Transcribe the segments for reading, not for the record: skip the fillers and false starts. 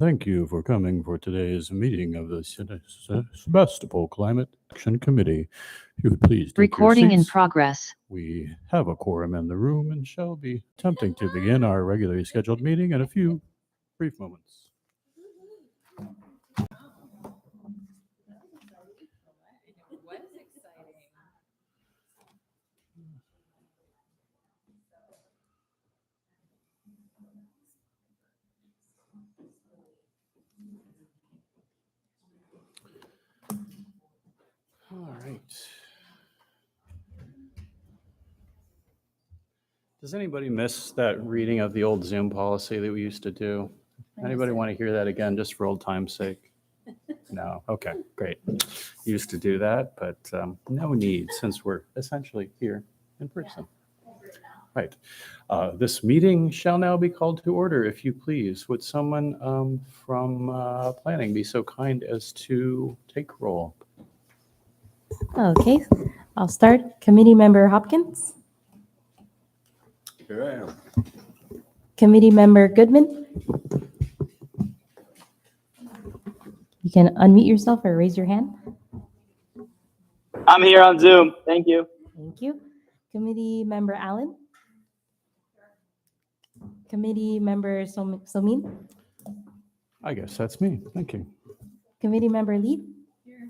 Thank you for coming for today's meeting of the Sebastopol Climate Action Committee. If you would please take Recording your in seats. progress. We have a quorum in the room and shall be attempting to begin our regularly scheduled meeting in a few brief moments. All right. Does anybody miss that reading of the old Zoom policy that we used to do? Anybody want to hear that again, just for old time's sake? No? Okay, great. Used to do that, but no need since we're essentially here in person. Right. This meeting shall now be called to order, if you please. Would someone from planning be so kind as to take roll? Okay, I'll start. Committee Member Hopkins. Here I am. Committee Member Goodman. You can unmute yourself or raise your hand. I'm here on Zoom. Thank you. Thank you. Committee Member Allen. Committee Member Somin. I guess that's me. Thank you. Committee Member Lee. Here.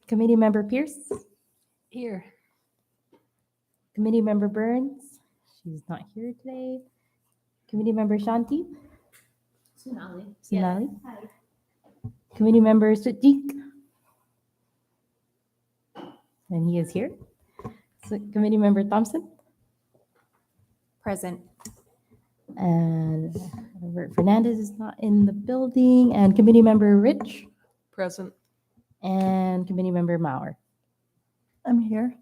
Committee Member Pierce. Here. Committee Member Burns. She's not here today. Committee Member Shanti. Sonali. Sonali. Hi. Committee Member Sujik. And he is here. So, Committee Member Thompson. Present. And Robert Fernandez is not in the building. And Committee Member Rich. Present. And Committee Member Maurer. I'm here.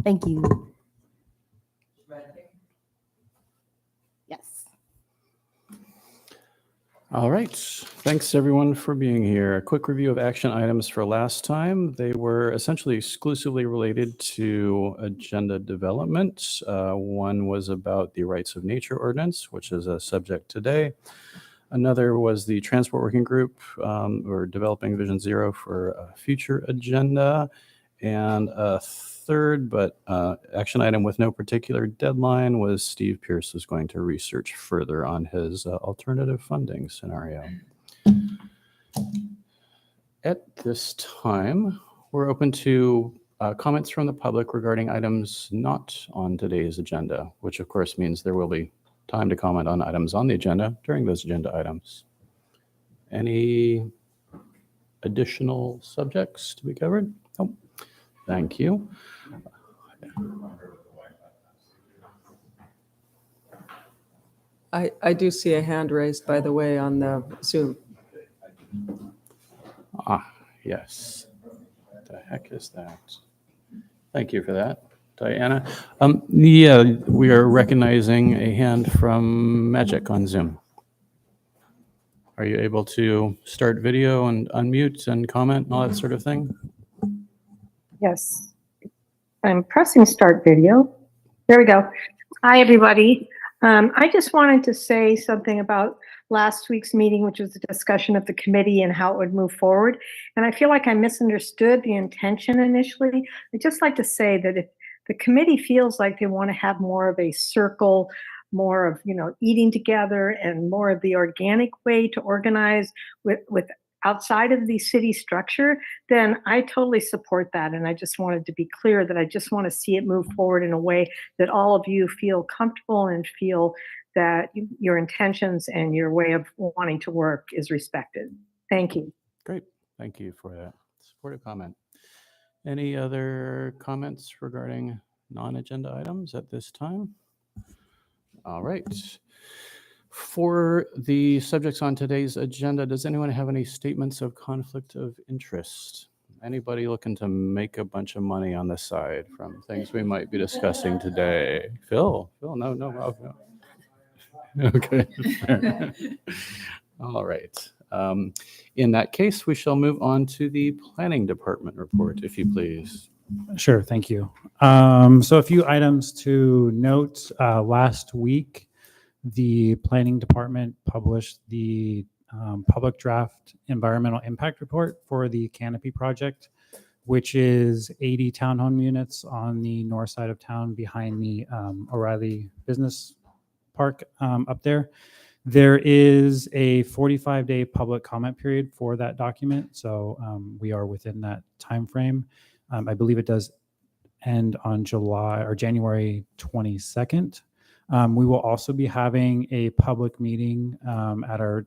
Thank you. Yes. All right. Thanks, everyone, for being here. A quick review of action items for last time. They were essentially exclusively related to agenda development. One was about the Rights of Nature Ordinance, which is a subject today. Another was the Transport Working Group. We're developing Vision Zero for a future agenda. And a third, but action item with no particular deadline, was Steve Pierce is going to research further on his alternative funding scenario. At this time, we're open to comments from the public regarding items not on today's agenda, which of course means there will be time to comment on items on the agenda during those agenda items. Any additional subjects to be covered? Nope. Thank you. I do see a hand raised, by the way, on the Zoom. Yes. What the heck is that? Thank you for that, Diana. Yeah, we are recognizing a hand from Magic on Zoom. Are you able to start video and unmute and comment and all that sort of thing? Yes, I'm pressing start video. There we go. Hi, everybody. I just wanted to say something about last week's meeting, which was a discussion of the committee and how it would move forward. And I feel like I misunderstood the intention initially. I'd just like to say that if the committee feels like they want to have more of a circle, more of, eating together and more of the organic way to organize with outside of the city structure, then I totally support that. And I just wanted to be clear that I just want to see it move forward in a way that all of you feel comfortable and feel that your intentions and your way of wanting to work is respected. Thank you. Great. Thank you for that supportive comment. Any other comments regarding non-agenda items at this time? All right. For the subjects on today's agenda, does anyone have any statements of conflict of interest? Anybody looking to make a bunch of money on the side from things we might be discussing today? Phil, no. Okay. All right. In that case, we shall move on to the planning department report, if you please. Sure, thank you. So a few items to note. Last week, the planning department published the public draft environmental impact report for the Canopy project, which is 80 townhome units on the north side of town behind the O'Reilly Business Park up there. There is a 45-day public comment period for that document, so we are within that time frame. I believe it does end on January 22nd. We will also be having a public meeting at our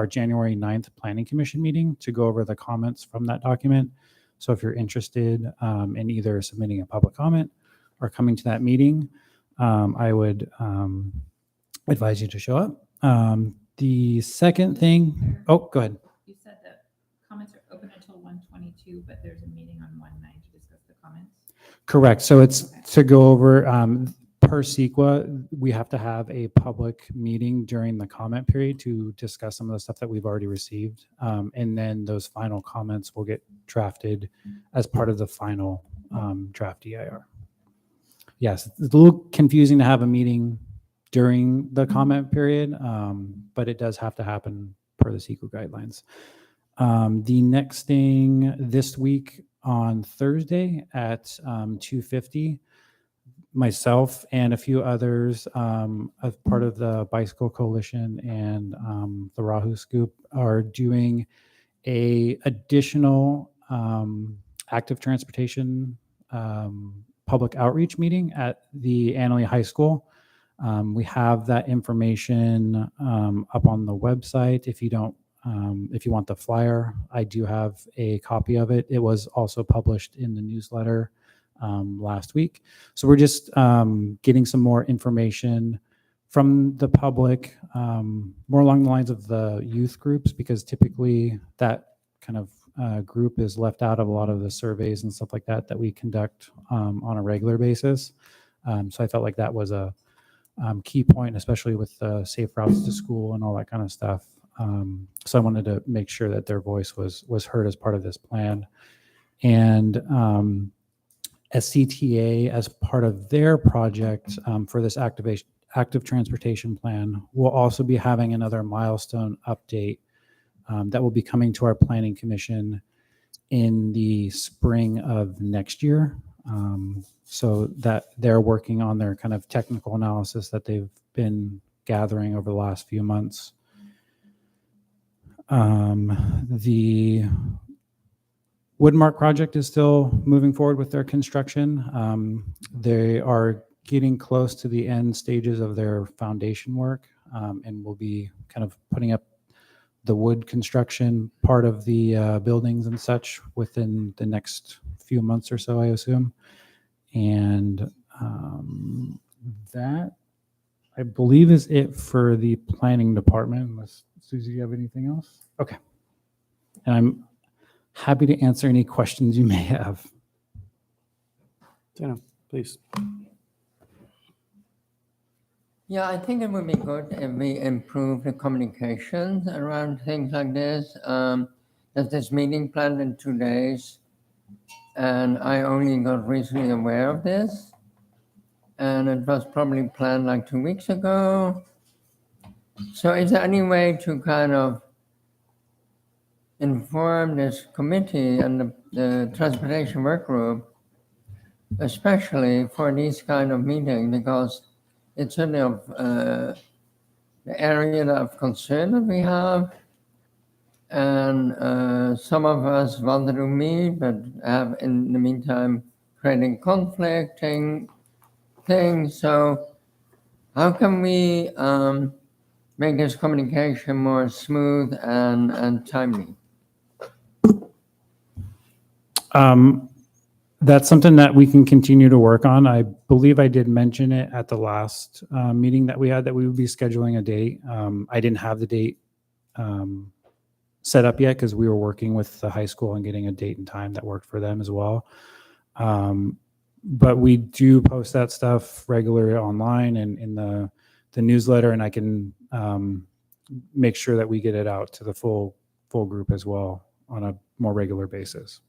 January 9th Planning Commission meeting to go over the comments from that document. So if you're interested in either submitting a public comment or coming to that meeting, I would advise you to show up. The second thing, oh, go ahead. You said that comments are open until 1:22, but there's a meeting on 1:09 to discuss the comments. Correct. So it's to go over, per CEQA, we have to have a public meeting during the comment period to discuss some of the stuff that we've already received. And then those final comments will get drafted as part of the final draft EIR. Yes, it's a little confusing to have a meeting during the comment period, but it does have to happen per the CEQA guidelines. The next thing this week on Thursday at 2:50, myself and a few others as part of the Bicycle Coalition and the Rahu Scoop are doing a additional active transportation public outreach meeting at the Annalee High School. We have that information up on the website. If you want the flyer, I do have a copy of it. It was also published in the newsletter last week. So we're just getting some more information from the public, more along the lines of the youth groups, because typically that kind of group is left out of a lot of the surveys and stuff like that that we conduct on a regular basis. So I felt like that was a key point, especially with the safe routes to school and all that kind of stuff. So I wanted to make sure that their voice was heard as part of this plan. And SCTA, as part of their project for this active transportation plan, will also be having another milestone update that will be coming to our planning commission in the spring of next year. So that they're working on their kind of technical analysis that they've been gathering over the last few months. The Woodmark project is still moving forward with their construction. They are getting close to the end stages of their foundation work and will be kind of putting up the wood construction part of the buildings and such within the next few months or so, I assume. And that, I believe, is it for the planning department. Unless, Susie, you have anything else? Okay. And I'm happy to answer any questions you may have. Dana, please. Yeah, I think it would be good if we improve the communications around things like this. There's this meeting planned in 2 days, and I only got recently aware of this. And it was probably planned like 2 weeks ago. So is there any way to kind of inform this committee and the transportation work group, especially for these kind of meetings, because it's certainly of the area of concern that we have. And some of us wanted to meet, but have in the meantime creating conflicting things. So how can we make this communication more smooth and timely? That's something that we can continue to work on. I believe I did mention it at the last meeting that we had, that we would be scheduling a date. I didn't have the date set up yet because we were working with the high school and getting a date and time that worked for them as well. But we do post that stuff regularly online and in the newsletter, and I can make sure that we get it out to the full group as well on a more regular basis.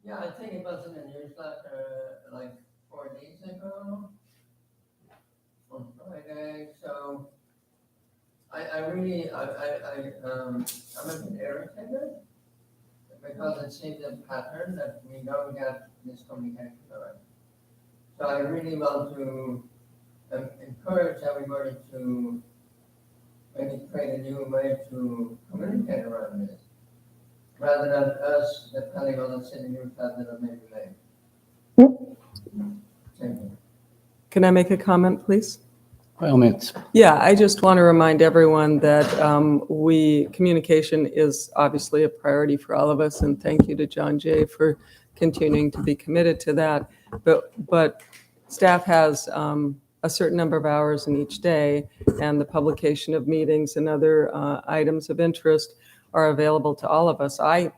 Yeah, I think it was in the newsletter like 4 days ago on Friday. So I really, I'm a bit irritated because it seems a pattern that we don't get this communication already. So I really want to encourage everybody to maybe create a new way to communicate around this, rather than us depending on the city newsletter that may be late. Thank you. Can I make a comment, please? By all means. Yeah, I just want to remind everyone that communication is obviously a priority for all of us, and thank you to John Jay for continuing to be committed to that. But staff has a certain number of hours in each day, and the publication of meetings and other items of interest are available to all of us. I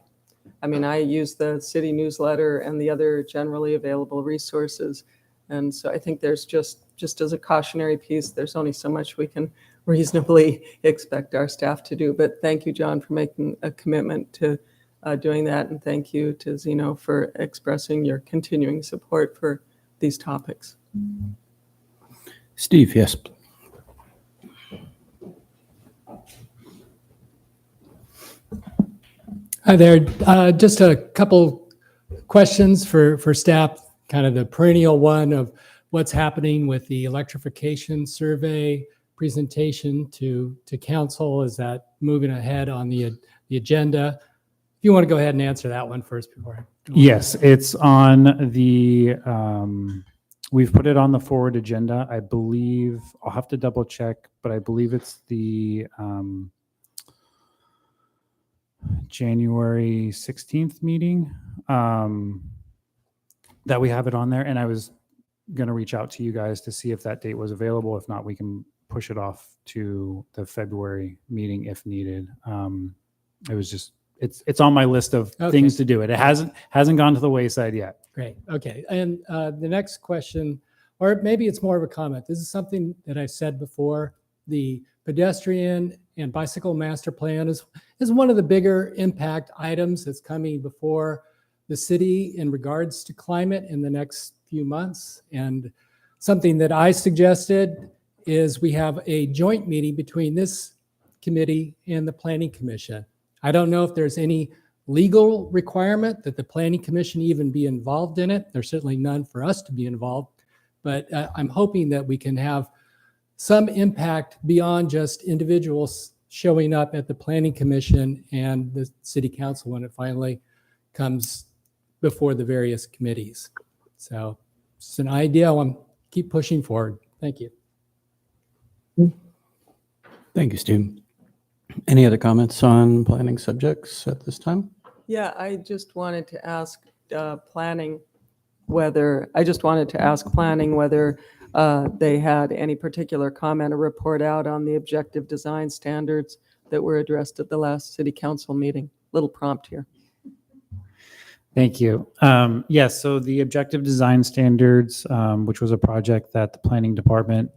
mean, I use the city newsletter and the other generally available resources. And so I think there's just as a cautionary piece, there's only so much we can reasonably expect our staff to do. But thank you, John, for making a commitment to doing that. And thank you to Zeno for expressing your continuing support for these topics. Steve, yes. Hi there. Just a couple questions for staff, kind of the perennial one of what's happening with the electrification survey presentation to council. Is that moving ahead on the agenda? If you want to go ahead and answer that one first before I go on. Yes, it's on the, we've put it on the forward agenda. I believe, I'll have to double check, but I believe it's the January 16th meeting that we have it on there. And I was going to reach out to you guys to see if that date was available. If not, we can push it off to the February meeting if needed. It was just, it's on my list of things to do. It hasn't gone to the wayside yet. Great. Okay. And the next question, or maybe it's more of a comment. This is something that I've said before. The pedestrian and bicycle master plan is one of the bigger impact items that's coming before the city in regards to climate in the next few months. And something that I suggested is we have a joint meeting between this committee and the Planning Commission. I don't know if there's any legal requirement that the Planning Commission even be involved in it. There's certainly none for us to be involved, but I'm hoping that we can have some impact beyond just individuals showing up at the Planning Commission and the City Council when it finally comes before the various committees. So it's an idea. I'll keep pushing forward. Thank you. Thank you, Steve. Any other comments on planning subjects at this time? Yeah, I just wanted to ask planning whether they had any particular comment or report out on the objective design standards that were addressed at the last city council meeting. Little prompt here. Thank you. Yes, so the objective design standards, which was a project that the planning department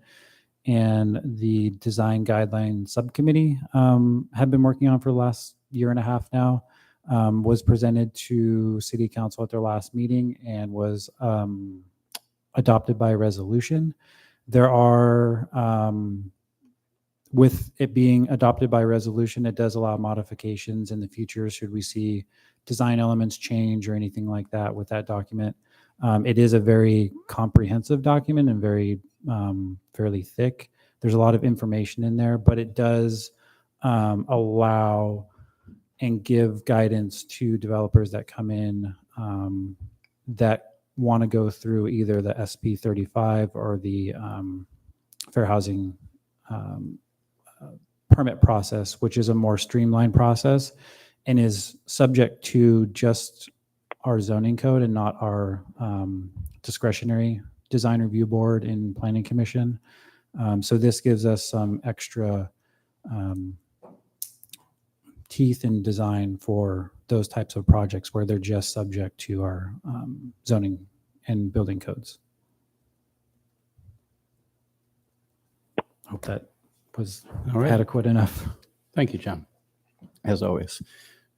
and the design guideline subcommittee have been working on for the last year and a half now, was presented to city council at their last meeting and was adopted by resolution. There are, with it being adopted by resolution, it does allow modifications in the future should we see design elements change or anything like that with that document. It is a very comprehensive document and very fairly thick. There's a lot of information in there, but it does allow and give guidance to developers that come in that want to go through either the SB 35 or the fair housing permit process, which is a more streamlined process and is subject to just our zoning code and not our discretionary design review board and planning commission. So this gives us some extra teeth in design for those types of projects where they're just subject to our zoning and building codes. Hope that was All right. adequate enough. Thank you, John, as always.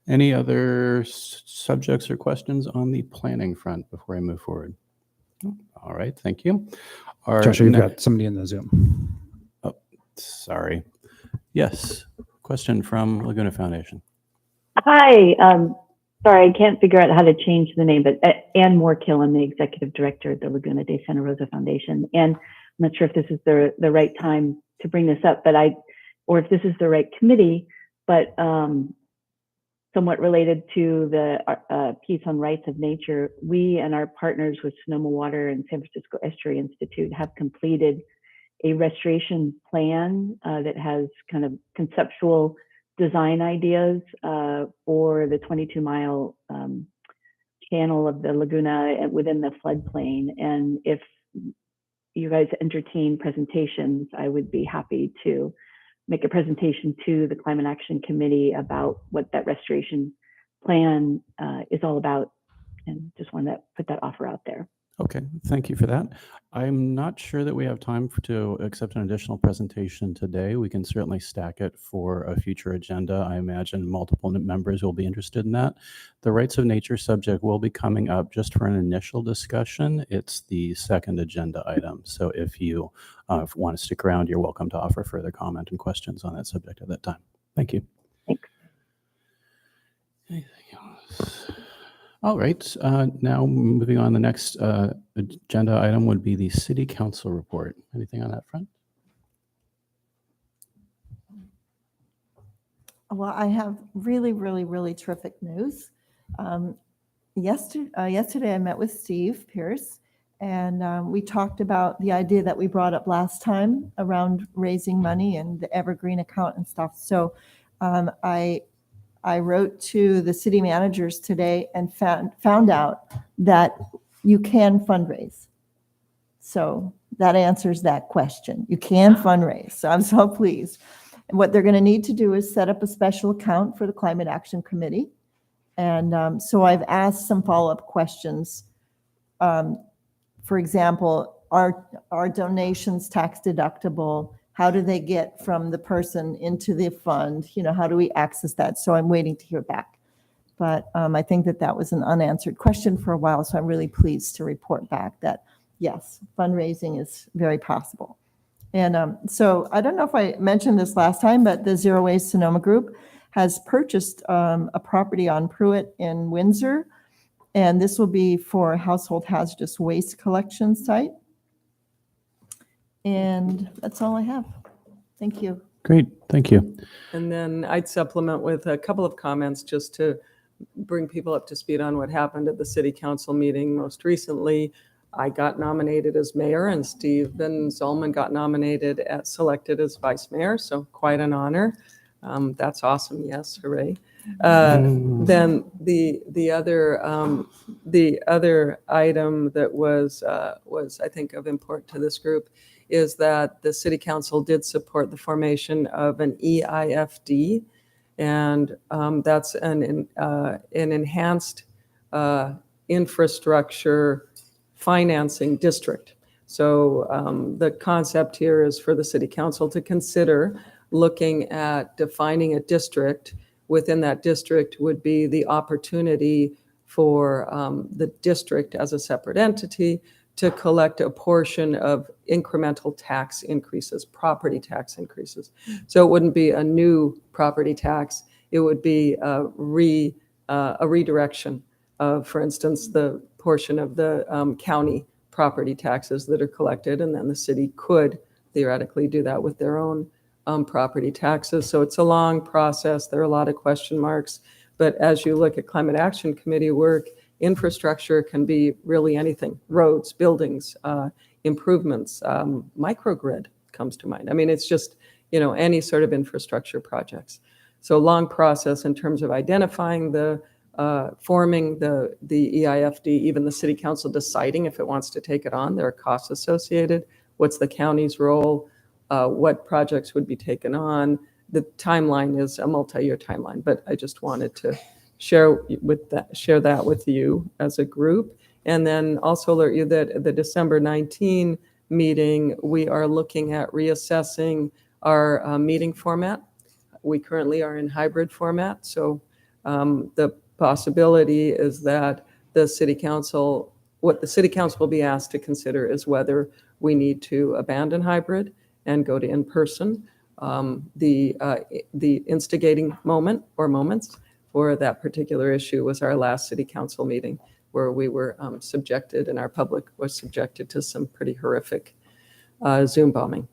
Any other subjects or questions on the planning front before I move forward? All right, thank you. Our Joshua, you've ne- got somebody in the Zoom. Oh, sorry. Yes, question from Laguna Foundation. Hi, sorry, I can't figure out how to change the name, but Ann Moorkill, I'm the executive director at the Laguna de Santa Rosa Foundation. And I'm not sure if this is the right time to bring this up, but or if this is the right committee, but somewhat related to the piece on rights of nature, we and our partners with Sonoma Water and San Francisco Estuary Institute have completed a restoration plan that has kind of conceptual design ideas for the 22-mile channel of the Laguna within the floodplain. And if you guys entertain presentations, I would be happy to make a presentation to the Climate Action Committee about what that restoration plan is all about. And just want to put that offer out there. Okay, thank you for that. I'm not sure that we have time to accept an additional presentation today. We can certainly stack it for a future agenda. I imagine multiple members will be interested in that. The rights of nature subject will be coming up just for an initial discussion. It's the second agenda item. So if you want to stick around, you're welcome to offer further comment and questions on that subject at that time. Thank you. Thanks. Anything else? All right, now moving on, the next agenda item would be the City Council report. Anything on that front? Well, I have really terrific news. Yesterday I met with Steve Pierce, and we talked about the idea that we brought up last time around raising money and the Evergreen account and stuff. So I wrote to the city managers today and found out that you can fundraise. So that answers that question. You can fundraise. So I'm so pleased. And what they're going to need to do is set up a special account for the Climate Action Committee. And so I've asked some follow-up questions. For example, are donations tax deductible? How do they get from the person into the fund? You know, how do we access that? So I'm waiting to hear back. But I think that was an unanswered question for a while. So I'm really pleased to report back that, yes, fundraising is very possible. And so I don't know if I mentioned this last time, but the Zero Waste Sonoma Group has purchased a property on Pruitt in Windsor. And this will be for a household hazardous waste collection site. And that's all I have. Thank you. Great, thank you. And then I'd supplement with a couple of comments just to bring people up to speed on what happened at the city council meeting most recently. I got nominated as mayor and Stephen Zollman got selected as vice mayor. So quite an honor. That's awesome. Yes, hooray. Then the other item that was I think of import to this group is that the city council did support the formation of an EIFD, and that's an enhanced infrastructure financing district. So the concept here is for the city council to consider looking at defining a district. Within that district would be the opportunity for the district as a separate entity to collect a portion of incremental tax increases, property tax increases. So it wouldn't be a new property tax. It would be a redirection of, for instance, the portion of the county property taxes that are collected, and then the city could theoretically do that with their own property taxes. So it's a long process. There are a lot of question marks. But as you look at Climate Action Committee work, infrastructure can be really anything: roads, buildings, improvements, microgrid comes to mind. I mean, it's just, any sort of infrastructure projects. So long process in terms of identifying forming the EIFD, even the city council deciding if it wants to take it on. There are costs associated. What's the county's role? What projects would be taken on? The timeline is a multi-year timeline, but I just wanted to share that with you as a group. And then also alert you that at the December 19 meeting, we are looking at reassessing our meeting format. We currently are in hybrid format, so The possibility is that the city council, what the city council will be asked to consider is whether we need to abandon hybrid and go to in-person. The instigating moment or moments for that particular issue was our last city council meeting, where we were subjected, and our public was subjected to some pretty horrific Zoom bombing.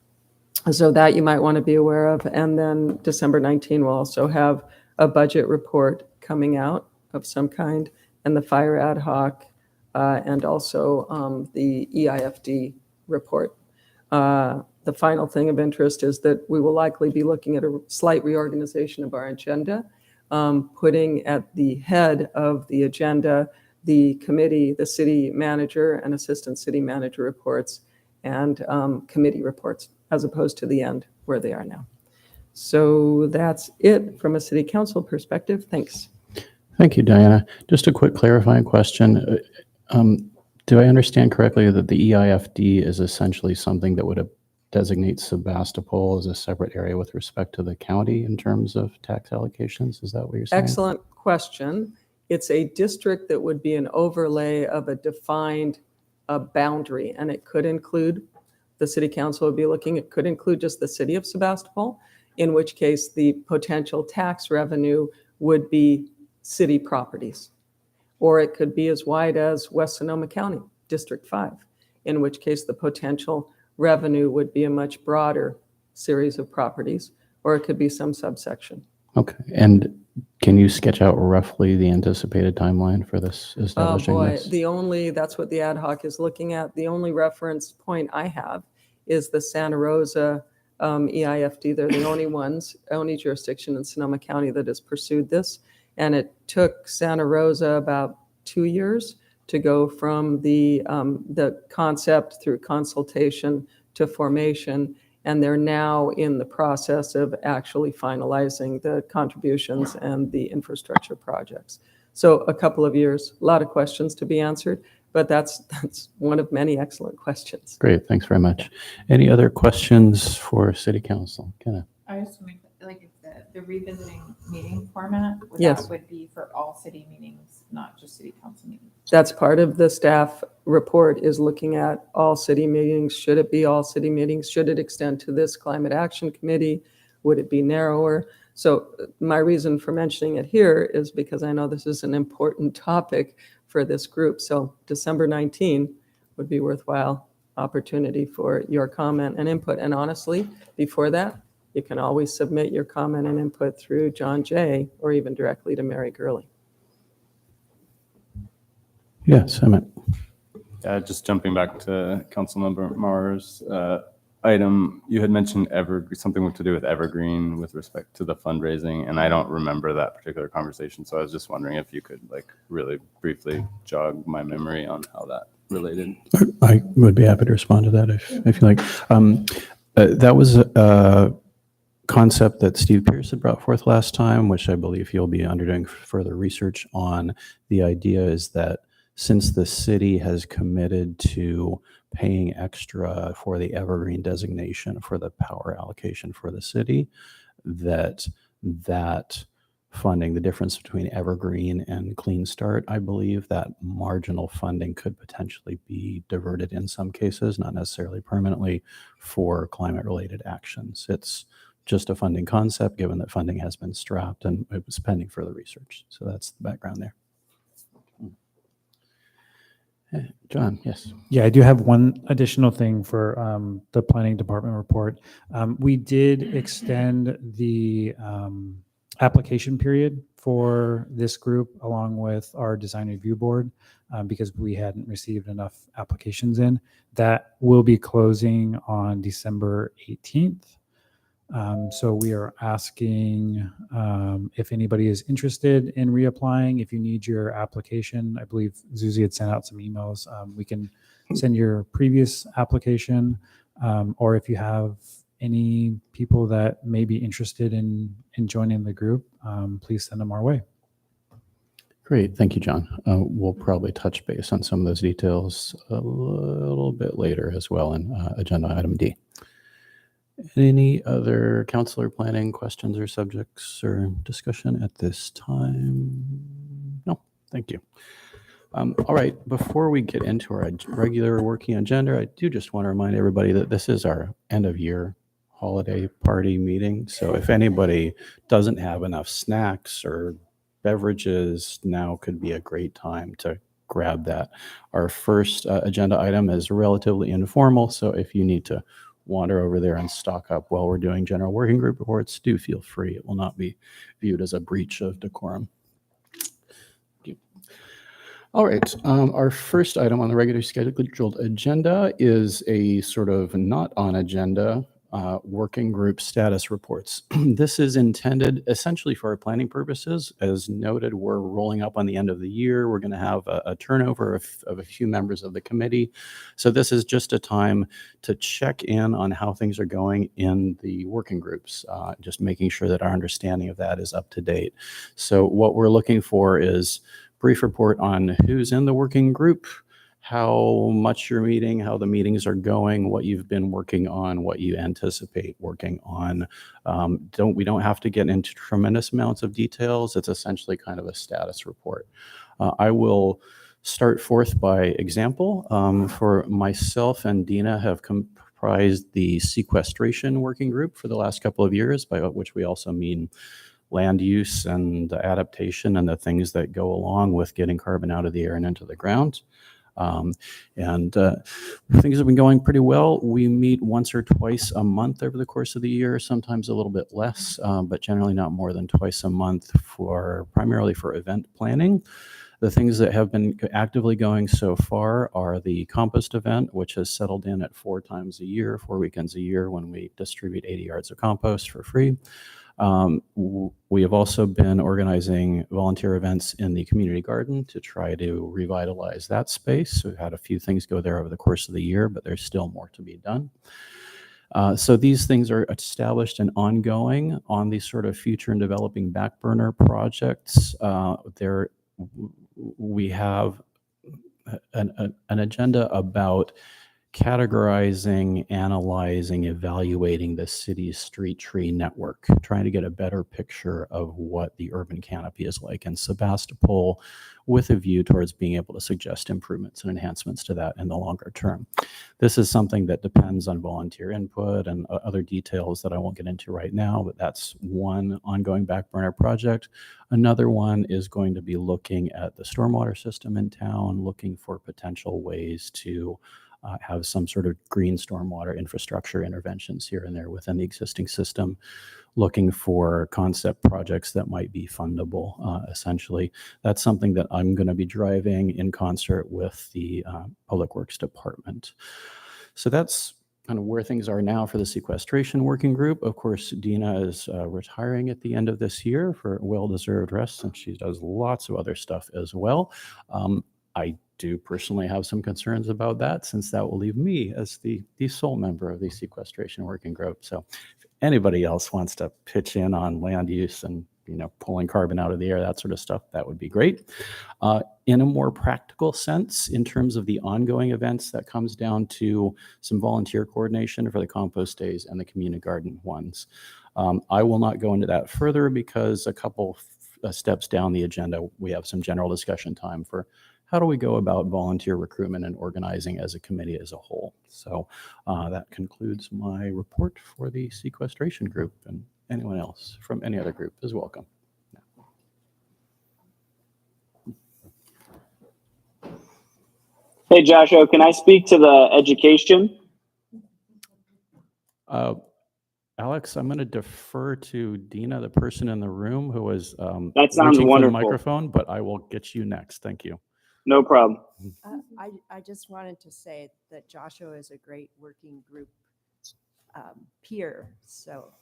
So that you might want to be aware of. And then December 19, we'll also have a budget report coming out of some kind, and the fire ad hoc, and also the EIFD report. The final thing of interest is that we will likely be looking at a slight reorganization of our agenda, putting at the head of the agenda the committee, the city manager and assistant city manager reports, and committee reports, as opposed to the end where they are now. So that's it from a city council perspective. Thanks. Thank you, Diana. Just a quick clarifying question. Do I understand correctly that the EIFD is essentially something that would designate Sebastopol as a separate area with respect to the county in terms of tax allocations? Is that what you're saying? Excellent question. It's a district that would be an overlay of a defined boundary, and it could include, the city council would be looking, it could include just the city of Sebastopol, in which case the potential tax revenue would be city properties. Or it could be as wide as West Sonoma County, District 5, in which case the potential revenue would be a much broader series of properties, or it could be some subsection. Okay. And can you sketch out roughly the anticipated timeline for this establishing this? That's what the ad hoc is looking at. The only reference point I have is the Santa Rosa EIFD. They're the only jurisdiction in Sonoma County that has pursued this. And it took Santa Rosa about 2 years to go from the concept through consultation to formation. And they're now in the process of actually finalizing the contributions and the infrastructure projects. So a couple of years, a lot of questions to be answered, but that's one of many excellent questions. Great, thanks very much. Any other questions for City Council? Kenna? I just want to, like, if the revisiting meeting format, Yes. that would be for all city meetings, not just city council meetings. That's part of the staff report, is looking at all city meetings. Should it be all city meetings? Should it extend to this climate action committee? Would it be narrower? So my reason for mentioning it here is because I know this is an important topic for this group. So December 19 would be worthwhile opportunity for your comment and input. And honestly, before that, you can always submit your comment and input through John Jay or even directly to Mary Gurley. Yes, Emmett. Just jumping back to Councilmember Marr's item, you had mentioned something to do with Evergreen with respect to the fundraising, and I don't remember that particular conversation. So I was just wondering if you could really briefly jog my memory on how that related. I would be happy to respond to that if you like. That was a concept that Steve Pierce had brought forth last time, which I believe he'll be underdoing further research on. The idea is that since the city has committed to paying extra for the Evergreen designation for the power allocation for the city, that funding, the difference between Evergreen and Clean Start, I believe that marginal funding could potentially be diverted in some cases, not necessarily permanently, for climate-related actions. It's just a funding concept, given that funding has been strapped and it was pending further research. So that's the background there. John, yes. Yeah, I do have one additional thing for the planning department report. We did extend the application period for this group along with our design review board because we hadn't received enough applications in. That will be closing on December 18th. So we are asking if anybody is interested in reapplying. If you need your application, I believe Zuzi had sent out some emails. We can send your previous application, or if you have any people that may be interested in joining the group, please send them our way. Great, thank you, John. We'll probably touch base on some of those details a little bit later as well in agenda item D. Any other councilor planning questions or subjects or discussion at this time? No, thank you. All right, before we get into our regular working agenda, I do just want to remind everybody that this is our end of year holiday party meeting. So if anybody doesn't have enough snacks or beverages, now could be a great time to grab that. Our first agenda item is relatively informal. So if you need to wander over there and stock up while we're doing general working group reports, do feel free. It will not be viewed as a breach of decorum. All right, our first item on the regularly scheduled agenda is a sort of not on agenda working group status reports. This is intended essentially for our planning purposes. As noted, we're rolling up on the end of the year. We're going to have a turnover of a few members of the committee. So this is just a time to check in on how things are going in the working groups, just making sure that our understanding of that is up to date. So what we're looking for is brief report on who's in the working group, how much you're meeting, how the meetings are going, what you've been working on, what you anticipate working on. We don't have to get into tremendous amounts of details. It's essentially kind of a status report. I will start forth by example. For myself and Dina have comprised the sequestration working group for the last couple of years, by which we also mean land use and adaptation and the things that go along with getting carbon out of the air and into the ground. Things have been going pretty well. We meet once or twice a month over the course of the year, sometimes a little bit less, but generally not more than twice a month primarily for event planning. The things that have been actively going so far are the compost event, which has settled in at 4 weekends a year when we distribute 80 yards of compost for free. We have also been organizing volunteer events in the community garden to try to revitalize that space. We've had a few things go there over the course of the year, but there's still more to be done. So these things are established and ongoing. On these sort of future and developing back burner projects, we have an agenda about categorizing, analyzing, evaluating the city's street tree network, trying to get a better picture of what the urban canopy is like in Sebastopol, with a view towards being able to suggest improvements and enhancements to that in the longer term. This is something that depends on volunteer input and other details that I won't get into right now, but that's one ongoing back burner project. Another one is going to be looking at the stormwater system in town, looking for potential ways to have some sort of green stormwater infrastructure interventions here and there within the existing system, looking for concept projects that might be fundable, essentially. That's something that I'm going to be driving in concert with the Public Works Department. So that's kind of where things are now for the sequestration working group. Of course, Dina is retiring at the end of this year for well-deserved rest, and she does lots of other stuff as well. I do personally have some concerns about that, since that will leave me as the sole member of the sequestration working group. So if anybody else wants to pitch in on land use and pulling carbon out of the air, that sort of stuff, that would be great. In a more practical sense, in terms of the ongoing events, that comes down to some volunteer coordination for the compost days and the community garden ones. I will not go into that further because a couple steps down the agenda, we have some general discussion time for how do we go about volunteer recruitment and organizing as a committee as a whole. So that concludes my report for the sequestration group, and anyone else from any other group is welcome. Hey, Joshua, can I speak to the education? Alex, I'm going to defer to Dina, the person in the room who was that sounds reaching wonderful. for the microphone, but I will get you next. Thank you. No problem. I just wanted to say that Joshua is a great working group peer. So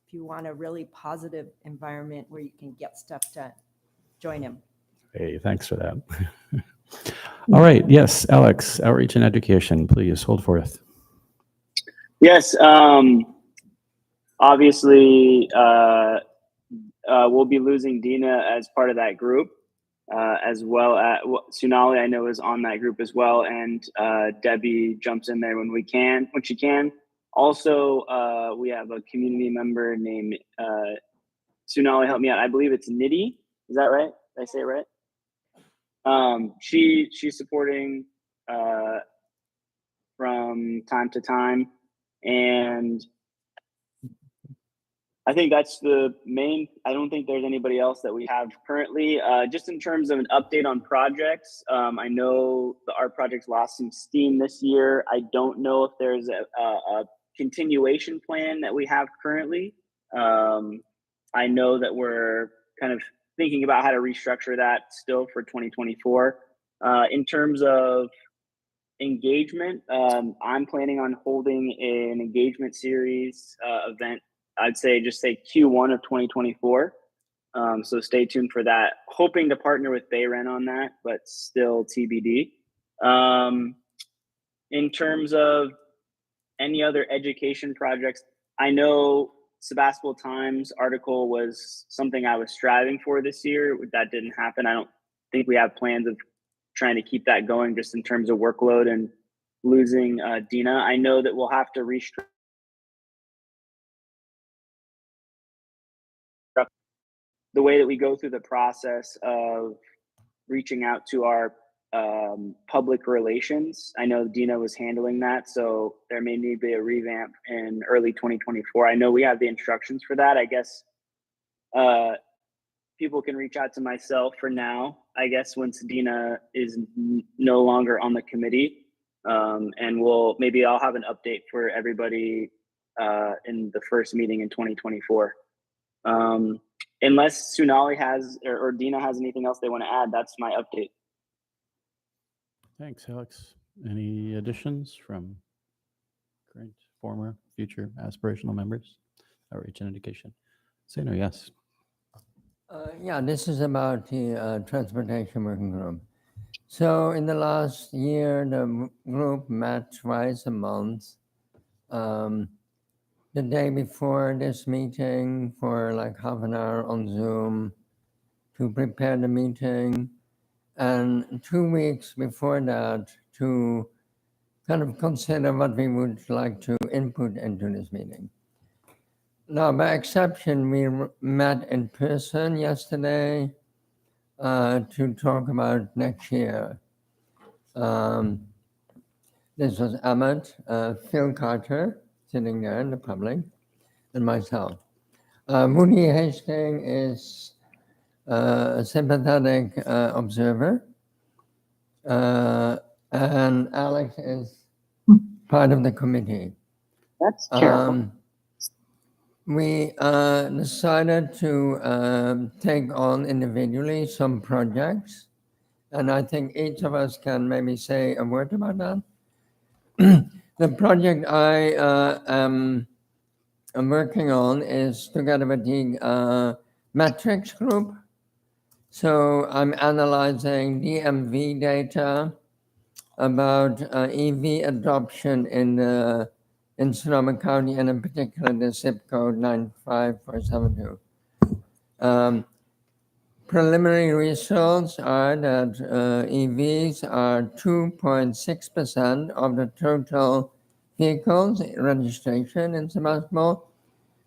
if you want a really positive environment where you can get stuff done, join him. Hey, thanks for that. All right. Yes, Alex, outreach and education, please hold forth. Yes. Obviously, we'll be losing Dina as part of that group, as well as Sunali, I know, is on that group as well. And Debbie jumps in there when she can. Also, we have a community member named Sunali, help me out. I believe it's Nidhi. Is that right? Did I say it right? She's supporting from time to time, and I think that's the main. I don't think there's anybody else that we have currently. Just in terms of an update on projects, I know the art projects lost some steam this year. I don't know if there's a continuation plan that we have currently. I know that we're kind of thinking about how to restructure that still for 2024. In terms of engagement, I'm planning on holding an engagement series event. I'd say Q1 of 2024. So stay tuned for that. Hoping to partner with Bayren on that, but still TBD. In terms of any other education projects, I know Sebastopol Times article was something I was striving for this year. That didn't happen. I don't think we have plans of trying to keep that going just in terms of workload and losing Dina. I know that we'll have to restructure the way that we go through the process of reaching out to our public relations. I know Dina was handling that, so there may need to be a revamp in early 2024. I know we have the instructions for that. I guess people can reach out to myself for now, I guess, once Dina is no longer on the committee. And maybe I'll have an update for everybody in the first meeting in 2024. Unless Sunali has or Dina has anything else they want to add, that's my update. Thanks, Alex. Any additions from current, former, future aspirational members? Outreach and education. Say no, yes. Yeah, this is about the transportation working group. So in the last year, the group met twice a month. The day before this meeting for like half an hour on Zoom to prepare the meeting, and 2 weeks before that to kind of consider what we would like to input into this meeting. Now, by exception, we met in person yesterday to talk about next year. This was Emmett, Phil Carter, sitting there in the public, and myself. Moody Hastings is a sympathetic observer, and Alex is part of the committee. That's terrible. We decided to take on individually some projects, and I think each of us can maybe say a word about that. The project I am working on is together with the metrics group. So I'm analyzing DMV data about EV adoption in Sonoma County, and in particular the zip code 95472. Preliminary results are that EVs are 2.6% of the total vehicles registration in Sebastopol,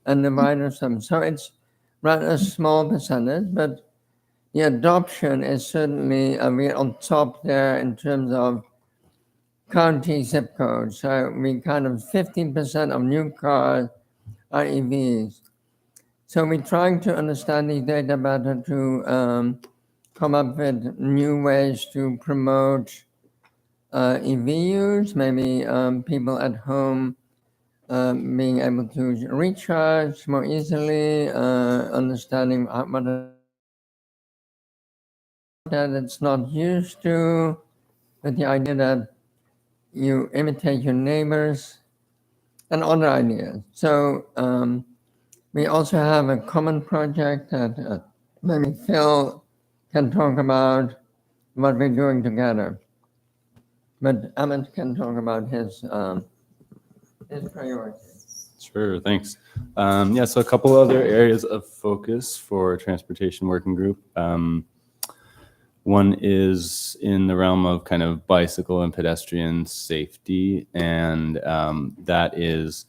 and the wider sum. So it's rather a small percentage, but the adoption is certainly we're on top there in terms of county zip codes. So we kind of 15% of new cars are EVs. So we're trying to understand these data better to come up with new ways to promote EV use, maybe people at home being able to recharge more easily, understanding what that it's not used to, but the idea that you imitate your neighbors and other ideas. So we also have a common project that maybe Phil can talk about what we're doing together. But Emmett can talk about his priorities. Sure, thanks. Yeah, so a couple other areas of focus for transportation working group. One is in the realm of kind of bicycle and pedestrian safety, and that is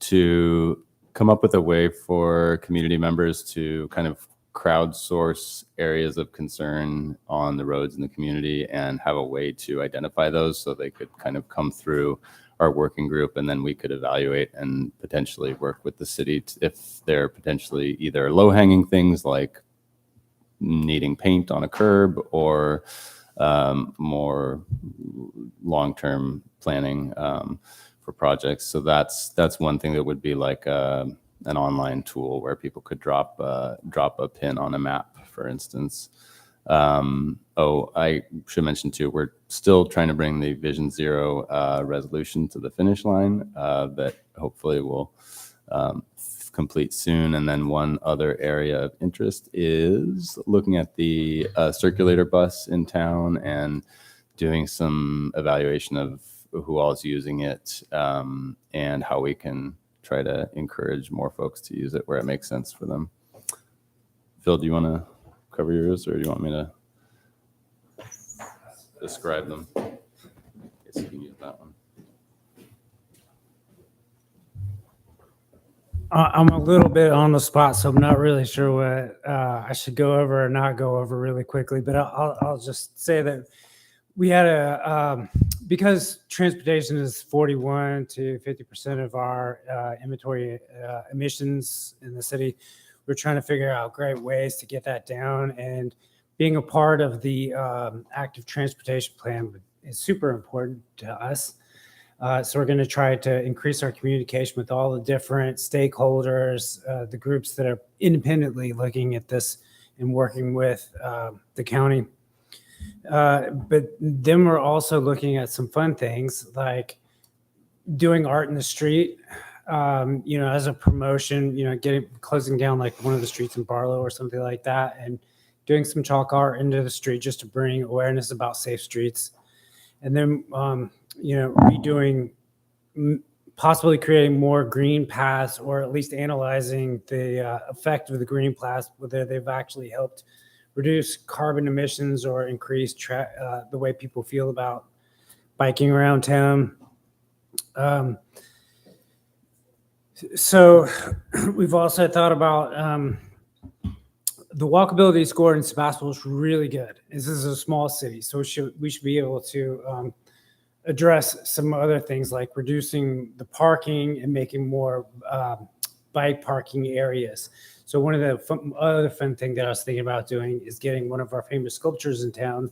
to come up with a way for community members to kind of crowdsource areas of concern on the roads in the community and have a way to identify those so they could kind of come through our working group, and then we could evaluate and potentially work with the city if they're potentially either low-hanging things like needing paint on a curb or more long-term planning for projects. So that's one thing that would be like an online tool where people could drop a pin on a map, for instance. I should mention too, we're still trying to bring the Vision Zero resolution to the finish line that hopefully will complete soon. And then one other area of interest is looking at the circulator bus in town and doing some evaluation of who all is using it and how we can try to encourage more folks to use it where it makes sense for them. Phil, do you want to cover yours, or do you want me to describe them? I guess you can use that one. I'm a little bit on the spot, so I'm not really sure what I should go over or not go over really quickly, but I'll just say that we had because transportation is 41 to 50% of our inventory emissions in the city, we're trying to figure out great ways to get that down, and being a part of the active transportation plan is super important to us. So we're going to try to increase our communication with all the different stakeholders, the groups that are independently looking at this and working with the county. But then we're also looking at some fun things like doing art in the street, as a promotion, closing down like one of the streets in Barlow or something like that, and doing some chalk art into the street just to bring awareness about safe streets. And then, redoing, possibly creating more green paths, or at least analyzing the effect of the green paths, whether they've actually helped reduce carbon emissions or increase the way people feel about biking around town. So we've also thought about the walkability score in Sebastopol is really good. This is a small city, so we should be able to address some other things like reducing the parking and making more bike parking areas. So one of the other fun thing that I was thinking about doing is getting one of our famous sculptors in town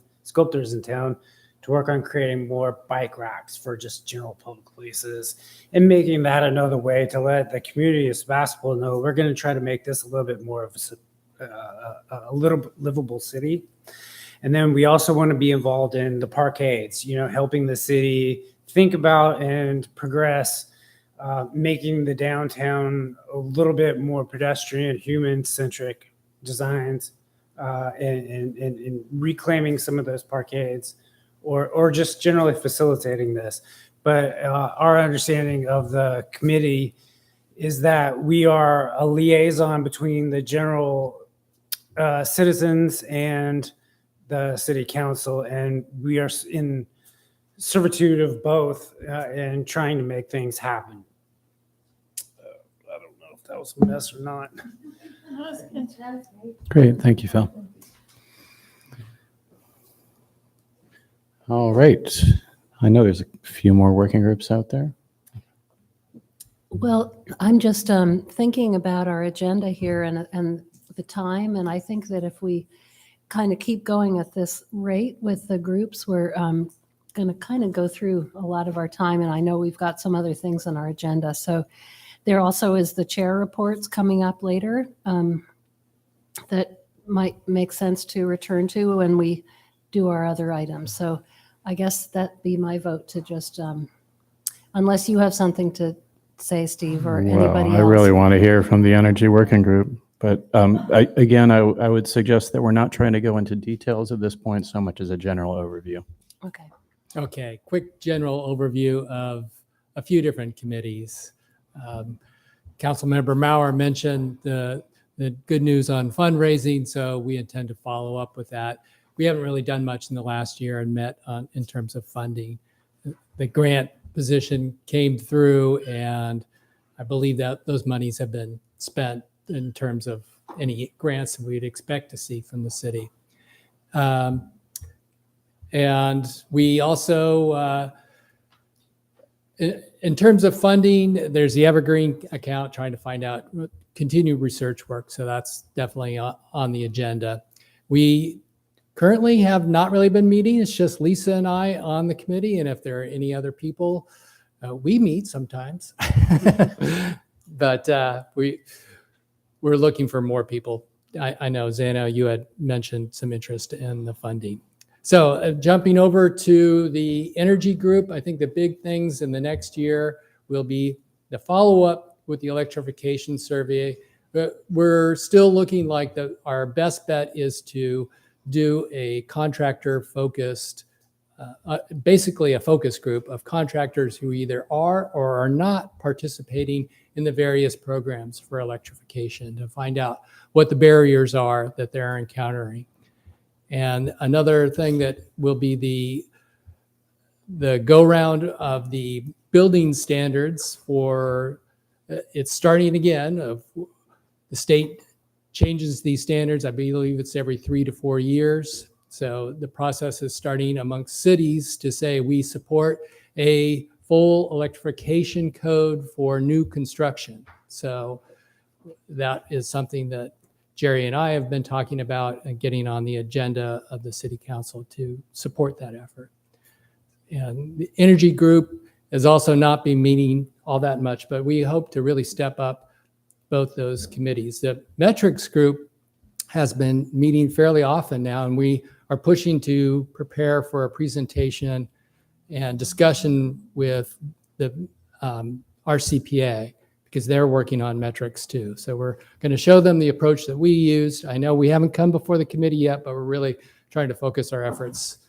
to work on creating more bike racks for just general public places and making that another way to let the community of Sebastopol know we're going to try to make this a little bit more of a little livable city. And then we also want to be involved in the parkades, helping the city think about and progress, making the downtown a little bit more pedestrian, human-centric designs, and reclaiming some of those parkades, or just generally facilitating this. But our understanding of the committee is that we are a liaison between the general citizens and the city council, and we are in servitude of both and trying to make things happen. I don't know if that was a mess or not. Great. Thank you, Phil. All right. I know there's a few more working groups out there. Well, I'm just thinking about our agenda here and the time, and I think that if we kind of keep going at this rate with the groups, we're going to kind of go through a lot of our time, and I know we've got some other things on our agenda. So there also is the chair reports coming up later that might make sense to return to when we do our other items. So I guess that'd be my vote to just, unless you have something to say, Steve, or anybody else. I really want to hear from the energy working group. But I would suggest that we're not trying to go into details at this point so much as a general overview. Okay. Okay, quick general overview of a few different committees. Councilmember Maurer mentioned the good news on fundraising, so we intend to follow up with that. we haven't really done much in the last year and met in terms of funding. The grant position came through, and I believe that those monies have been spent in terms of any grants that we'd expect to see from the city. And we also, in terms of funding, there's the Evergreen account trying to find out continued research work. So that's definitely on the agenda. We currently have not really been meeting. It's just Lisa and I on the committee. And if there are any other people, we meet sometimes. But we're looking for more people. I know, Zana, you had mentioned some interest in the funding. So jumping over to the energy group, I think the big things in the next year will be the follow-up with the electrification survey. We're still looking like our best bet is to do a contractor-focused, basically a focus group of contractors who either are or are not participating in the various programs for electrification to find out what the barriers are that they're encountering. And another thing that will be the go-round of the building standards for, it's starting again, of the state changes these standards. I believe it's every 3 to 4 years. So the process is starting amongst cities to say we support a full electrification code for new construction. So that is something that Jerry and I have been talking about and getting on the agenda of the city council to support that effort. And the energy group has also not been meeting all that much, but we hope to really step up both those committees. The metrics group has been meeting fairly often now, and we are pushing to prepare for a presentation and discussion with the RCPA, because they're working on metrics too. So we're going to show them the approach that we used. I know we haven't come before the committee yet, but we're really trying to focus our efforts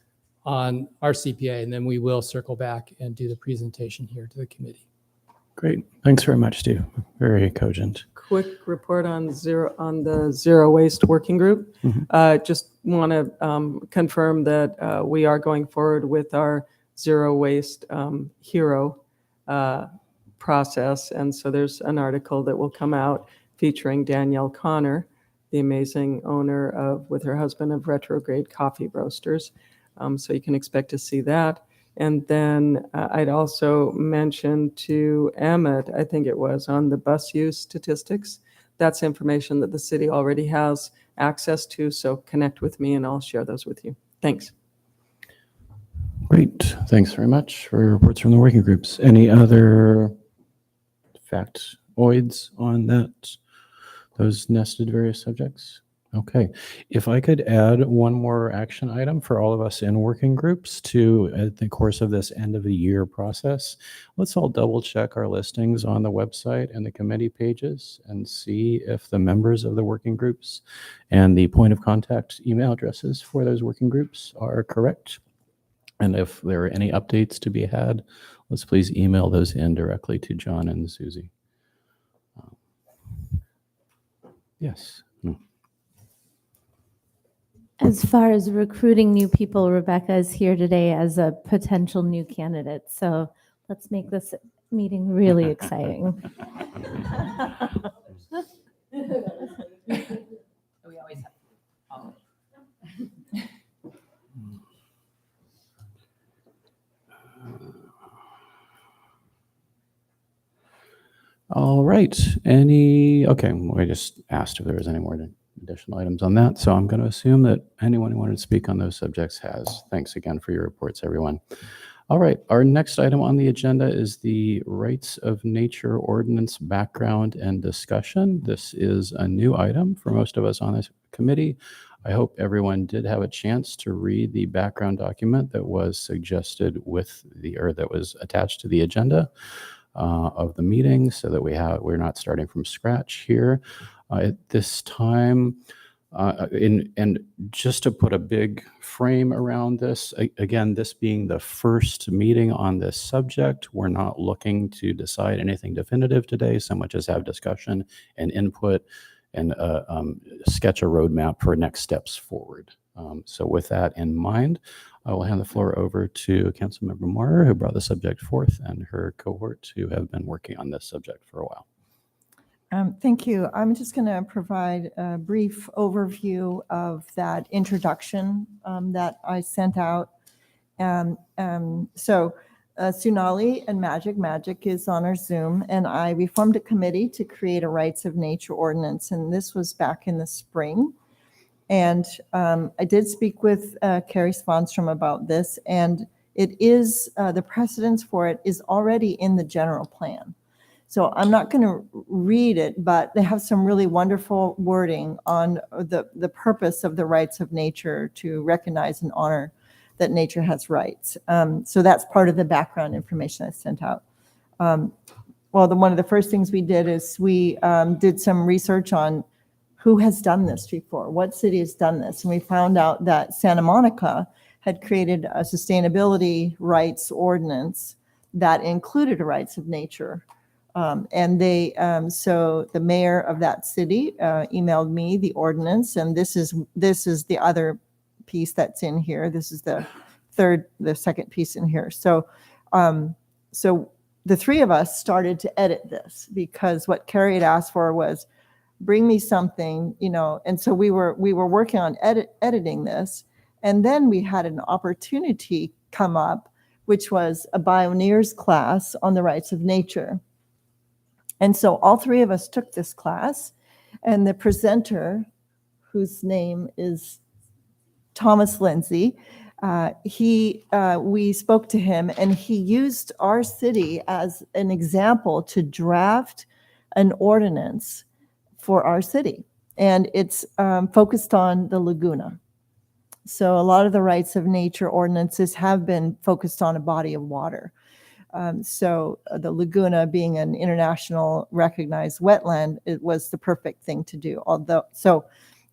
on RCPA, and then we will circle back and do the presentation here to the committee. Great. Thanks very much, Steve. Very cogent. Quick report on the zero waste working group. Just want to confirm that we are going forward with our zero waste hero process. And so there's an article that will come out featuring Danielle Connor, the amazing owner with her husband of Retrograde Coffee Roasters. So you can expect to see that. And then I'd also mentioned to Emmett, I think it was, on the bus use statistics. That's information that the city already has access to. So connect with me and I'll share those with you. Thanks. Great. Thanks very much for your reports from the working groups. Any other factoids on those nested various subjects? Okay. If I could add one more action item for all of us in working groups to the course of this end of the year process, let's all double check our listings on the website and the committee pages and see if the members of the working groups and the point of contact email addresses for those working groups are correct. And if there are any updates to be had, let's please email those in directly to John and Susie. Yes. As far as recruiting new people, Rebecca is here today as a potential new candidate. So let's make this meeting really exciting. We always have. All right. Okay, I just asked if there was any more additional items on that. So I'm going to assume that anyone who wanted to speak on those subjects has. Thanks again for your reports, everyone. All right. Our next item on the agenda is the Rights of Nature Ordinance background and discussion. This is a new item for most of us on this committee. I hope everyone did have a chance to read the background document that was suggested that was attached to the agenda of the meeting, so that we're not starting from scratch here at this time. And just to put a big frame around this, again, this being the first meeting on this subject, we're not looking to decide anything definitive today, so much as have discussion and input and sketch a roadmap for next steps forward. So with that in mind, I will hand the floor over to Councilmember Moore, who brought the subject forth, and her cohort who have been working on this subject for a while. Thank you. I'm just going to provide a brief overview of that introduction that I sent out. Sunali and Magic is on our Zoom, and we formed a committee to create a rights of nature ordinance, and this was back in the spring. And I did speak with Carrie Svanstrom about this, and it is, the precedence for it is already in the general plan. So I'm not going to read it, but they have some really wonderful wording on the purpose of the rights of nature to recognize and honor that nature has rights. So that's part of the background information I sent out. One of the first things we did is we did some research on who has done this before, what city has done this. And we found out that Santa Monica had created a sustainability rights ordinance that included rights of nature. So the mayor of that city emailed me the ordinance, and this is the other piece that's in here. This is the second piece in here. So the three of us started to edit this because what Carrie had asked for was bring me something, and so we were working on editing this, and then we had an opportunity come up, which was a Bioneers class on the rights of nature. And so all three of us took this class, and the presenter, whose name is Thomas Lindsay, we spoke to him, and he used our city as an example to draft an ordinance for our city. And it's focused on the Laguna. So a lot of the rights of nature ordinances have been focused on a body of water. The Laguna being an international recognized wetland, it was the perfect thing to do.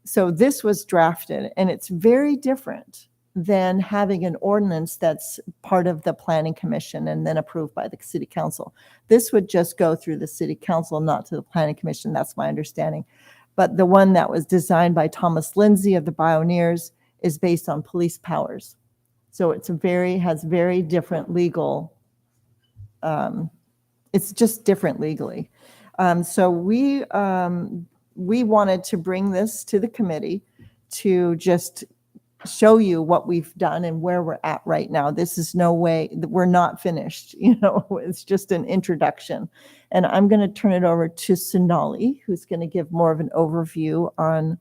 So this was drafted, and it's very different than having an ordinance that's part of the planning commission and then approved by the city council. This would just go through the city council, not to the planning commission. That's my understanding. But the one that was designed by Thomas Lindsay of the Bioneers is based on police powers. So has very different legal. It's just different legally. So we wanted to bring this to the committee to just show you what we've done and where we're at right now. This is no way that we're not finished. It's just an introduction. And I'm going to turn it over to Sunali, who's going to give more of an overview on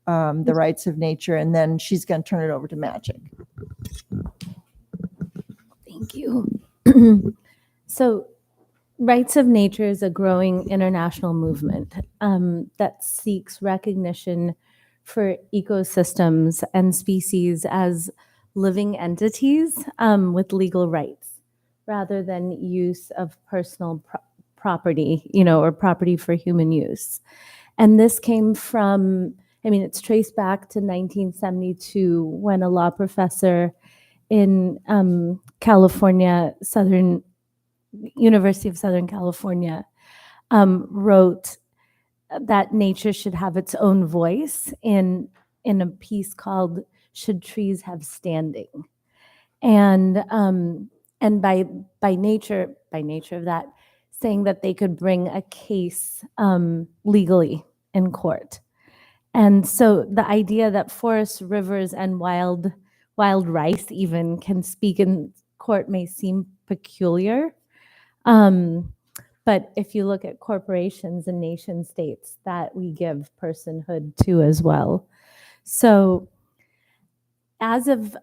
the rights of nature, and then she's going to turn it over to Magic. Thank you. So rights of nature is a growing international movement that seeks recognition for ecosystems and species as living entities with legal rights rather than use of personal property, or property for human use. And this came from, it's traced back to 1972 when a law professor in California, University of Southern California, wrote that nature should have its own voice in a piece called "Should Trees Have Standing?" And by nature of that, saying that they could bring a case legally in court. And so the idea that forests, rivers, and wild rice even can speak in court may seem peculiar. But if you look at corporations and nation states, that we give personhood to as well. So as of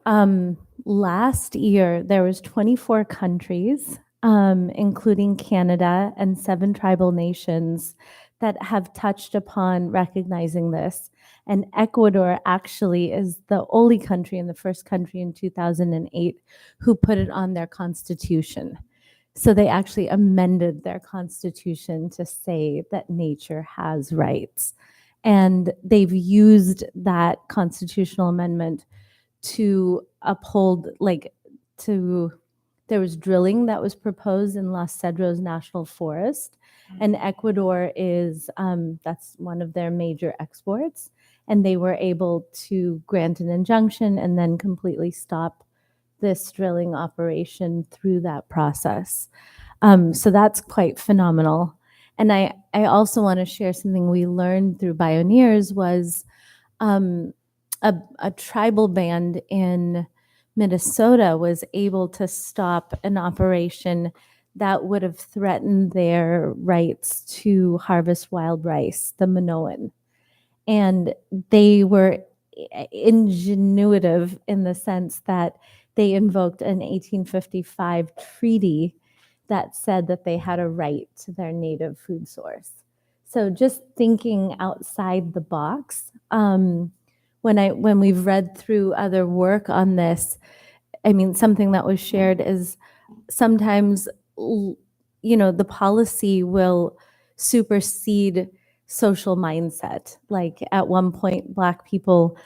last year, there was 24 countries, including Canada and 7 tribal nations, that have touched upon recognizing this. And Ecuador actually is the only country and the first country in 2008 who put it on their constitution. So they actually amended their constitution to say that nature has rights. And they've used that constitutional amendment to uphold, to There was drilling that was proposed in Los Cedros National Forest, and Ecuador is that's one of their major exports, and they were able to grant an injunction and then completely stop this drilling operation through that process. So that's quite phenomenal. And I also want to share something we learned through Bioneers was a tribal band in Minnesota was able to stop an operation that would have threatened their rights to harvest wild rice, the Minoan. And they were ingenuitive in the sense that they invoked an 1855 treaty that said that they had a right to their native food source. So just thinking outside the box, when we've read through other work on this, I mean, something that was shared is sometimes, the policy will supersede social mindset. Like at one point, Black people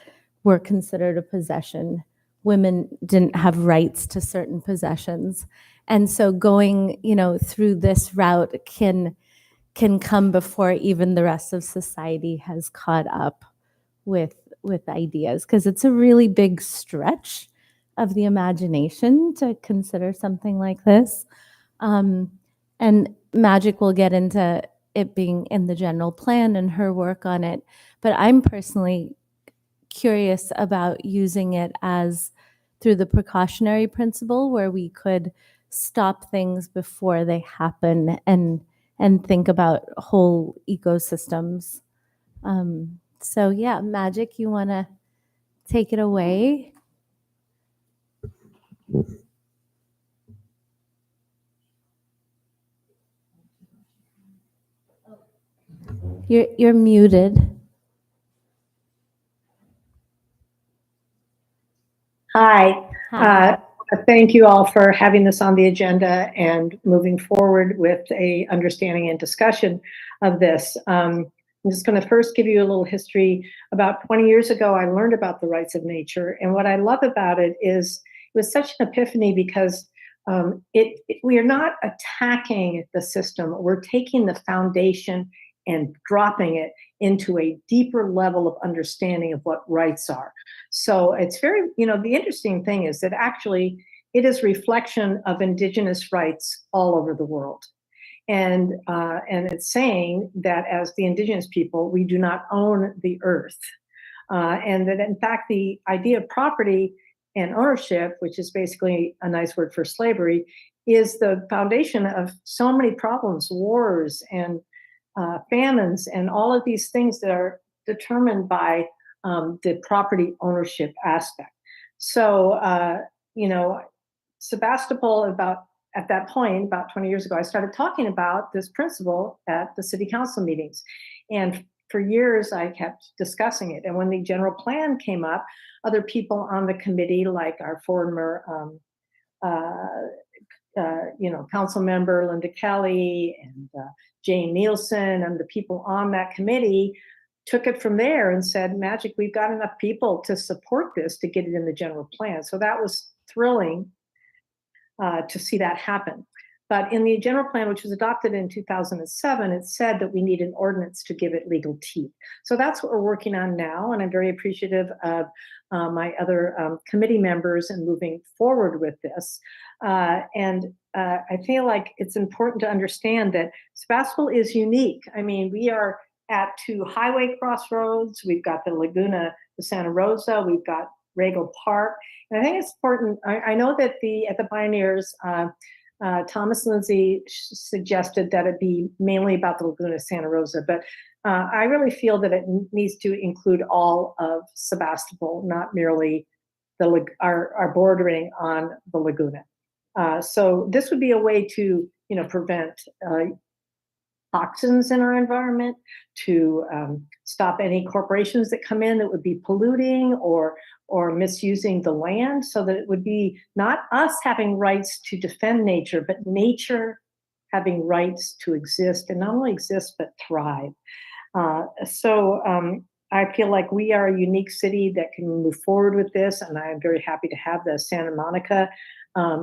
were considered a possession. Women didn't have rights to certain possessions. And so going, through this route can come before even the rest of society has caught up with ideas, because it's a really big stretch of the imagination to consider something like this. And Magic will get into it being in the general plan and her work on it, but I'm personally curious about using it as through the precautionary principle, where we could stop things before they happen and think about whole ecosystems. So yeah, Magic, you want to take it away? You're muted. Hi. Hi. Thank you all for having this on the agenda and moving forward with a understanding and discussion of this. I'm just going to first give you a little history. About 20 years ago, I learned about the rights of nature. And what I love about it is it was such an epiphany because we are not attacking the system. We're taking the foundation and dropping it into a deeper level of understanding of what rights are. So it's very, the interesting thing is that actually it is reflection of indigenous rights all over the world. And it's saying that as the indigenous people, we do not own the earth. And that in fact, the idea of property and ownership, which is basically a nice word for slavery, is the foundation of so many problems, wars and famines and all of these things that are determined by the property ownership aspect. So, Sebastopol, at that point, about 20 years ago, I started talking about this principle at the city council meetings. And for years, I kept discussing it. And when the general plan came up, other people on the committee, like our former council member Linda Kelly and Jane Nielsen and the people on that committee took it from there and said, Magic, we've got enough people to support this to get it in the general plan. So that was thrilling to see that happen. But in the general plan, which was adopted in 2007, it said that we need an ordinance to give it legal teeth. So that's what we're working on now. And I'm very appreciative of my other committee members in moving forward with this. I feel like it's important to understand that Sebastopol is unique. I mean, we are at two highway crossroads. We've got the Laguna de Santa Rosa. We've got Regal Park. And I think it's important. I know that at the Pioneers, Thomas Lindsay suggested that it be mainly about the Laguna de Santa Rosa, but I really feel that it needs to include all of Sebastopol, not merely our bordering on the Laguna. So this would be a way to, prevent toxins in our environment, to stop any corporations that come in that would be polluting or misusing the land, so that it would be not us having rights to defend nature, but nature having rights to exist, and not only exist, but thrive. I feel like we are a unique city that can move forward with this, and I am very happy to have the Santa Monica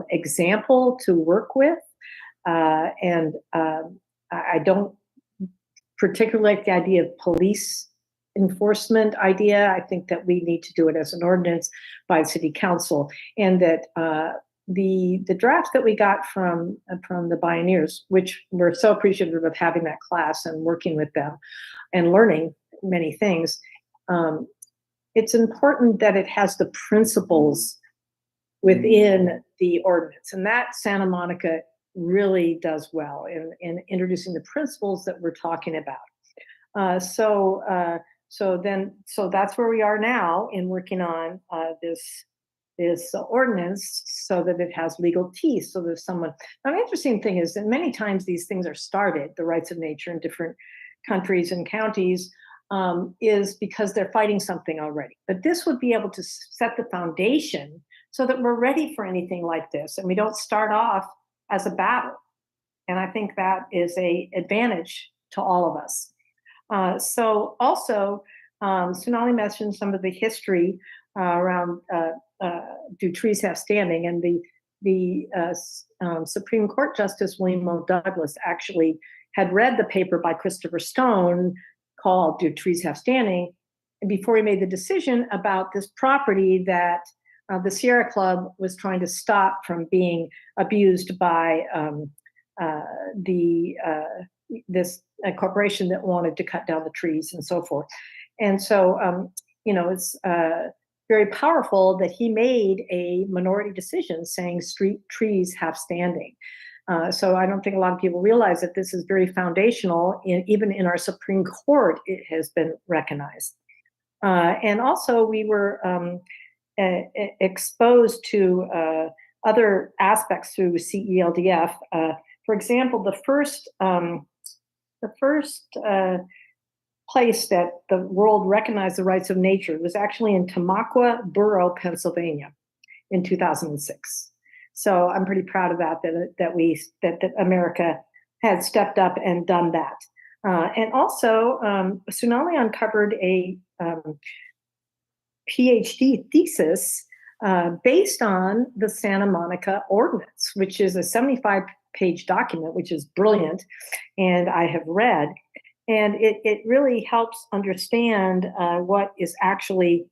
example to work with. I don't particularly like the idea of police enforcement idea. I think that we need to do it as an ordinance by city council, and that the draft that we got from the Bioneers, which we're so appreciative of having that class and working with them and learning many things. It's important that it has the principles within the ordinance, and that Santa Monica really does well in introducing the principles that we're talking about. So that's where we are now in working on this ordinance so that it has legal teeth. So there's someone. Now, the interesting thing is that many times these things are started, the rights of nature in different countries and counties, is because they're fighting something already. But this would be able to set the foundation so that we're ready for anything like this and we don't start off as a battle. And I think that is an advantage to all of us. So also, Sonali mentioned some of the history around do trees have standing, and the Supreme Court Justice William O. Douglas actually had read the paper by Christopher Stone called Do Trees Have Standing, and before he made the decision about this property that the Sierra Club was trying to stop from being abused by this corporation that wanted to cut down the trees and so forth. And so, it's very powerful that he made a minority decision saying trees have standing. So I don't think a lot of people realize that this is very foundational. Even in our Supreme Court, it has been recognized. And also we were exposed to other aspects through CELDF. For example, the first place that the world recognized the rights of nature was actually in Tamaqua Borough, Pennsylvania, in 2006. So I'm pretty proud of that America had stepped up and done that. And also, Sonali uncovered a PhD thesis based on the Santa Monica Ordinance, which is a 75-page document, which is brilliant, and I have read. And it really helps understand what is actually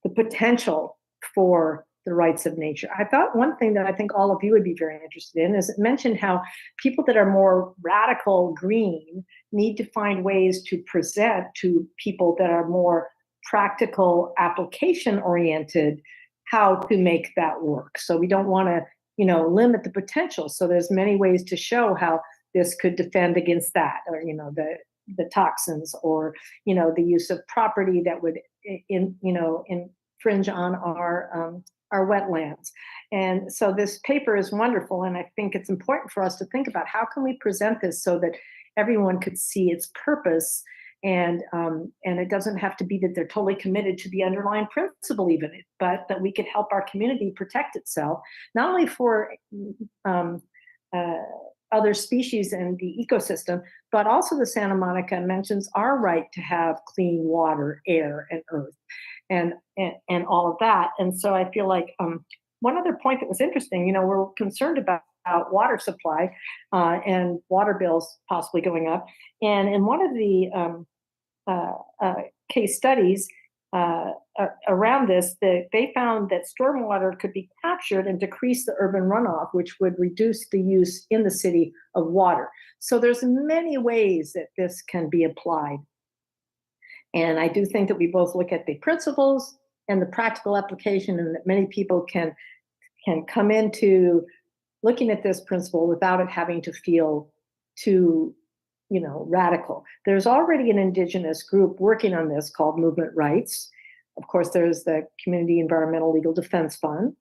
the potential for the rights of nature. I thought one thing that I think all of you would be very interested in is it mentioned how people that are more radical green need to find ways to present to people that are more practical, application oriented, how to make that work. So we don't want to, limit the potential. So there's many ways to show how this could defend against that, or the toxins, or the use of property that would infringe on our wetlands. And so this paper is wonderful, and I think it's important for us to think about how can we present this so that everyone could see its purpose, and it doesn't have to be that they're totally committed to the underlying principle even, but that we could help our community protect itself, not only for other species in the ecosystem, but also the Santa Monica mentions our right to have clean water, air, and earth, and all of that. And so I feel like one other point that was interesting, we're concerned about water supply and water bills possibly going up. And in one of the case studies around this, they found that stormwater could be captured and decrease the urban runoff, which would reduce the use in the city of water. So there's many ways that this can be applied. And I do think that we both look at the principles and the practical application, and that many people can come into looking at this principle without it having to feel too radical. There's already an indigenous group working on this called Movement Rights. Of course, there's the Community Environmental Legal Defense Fund.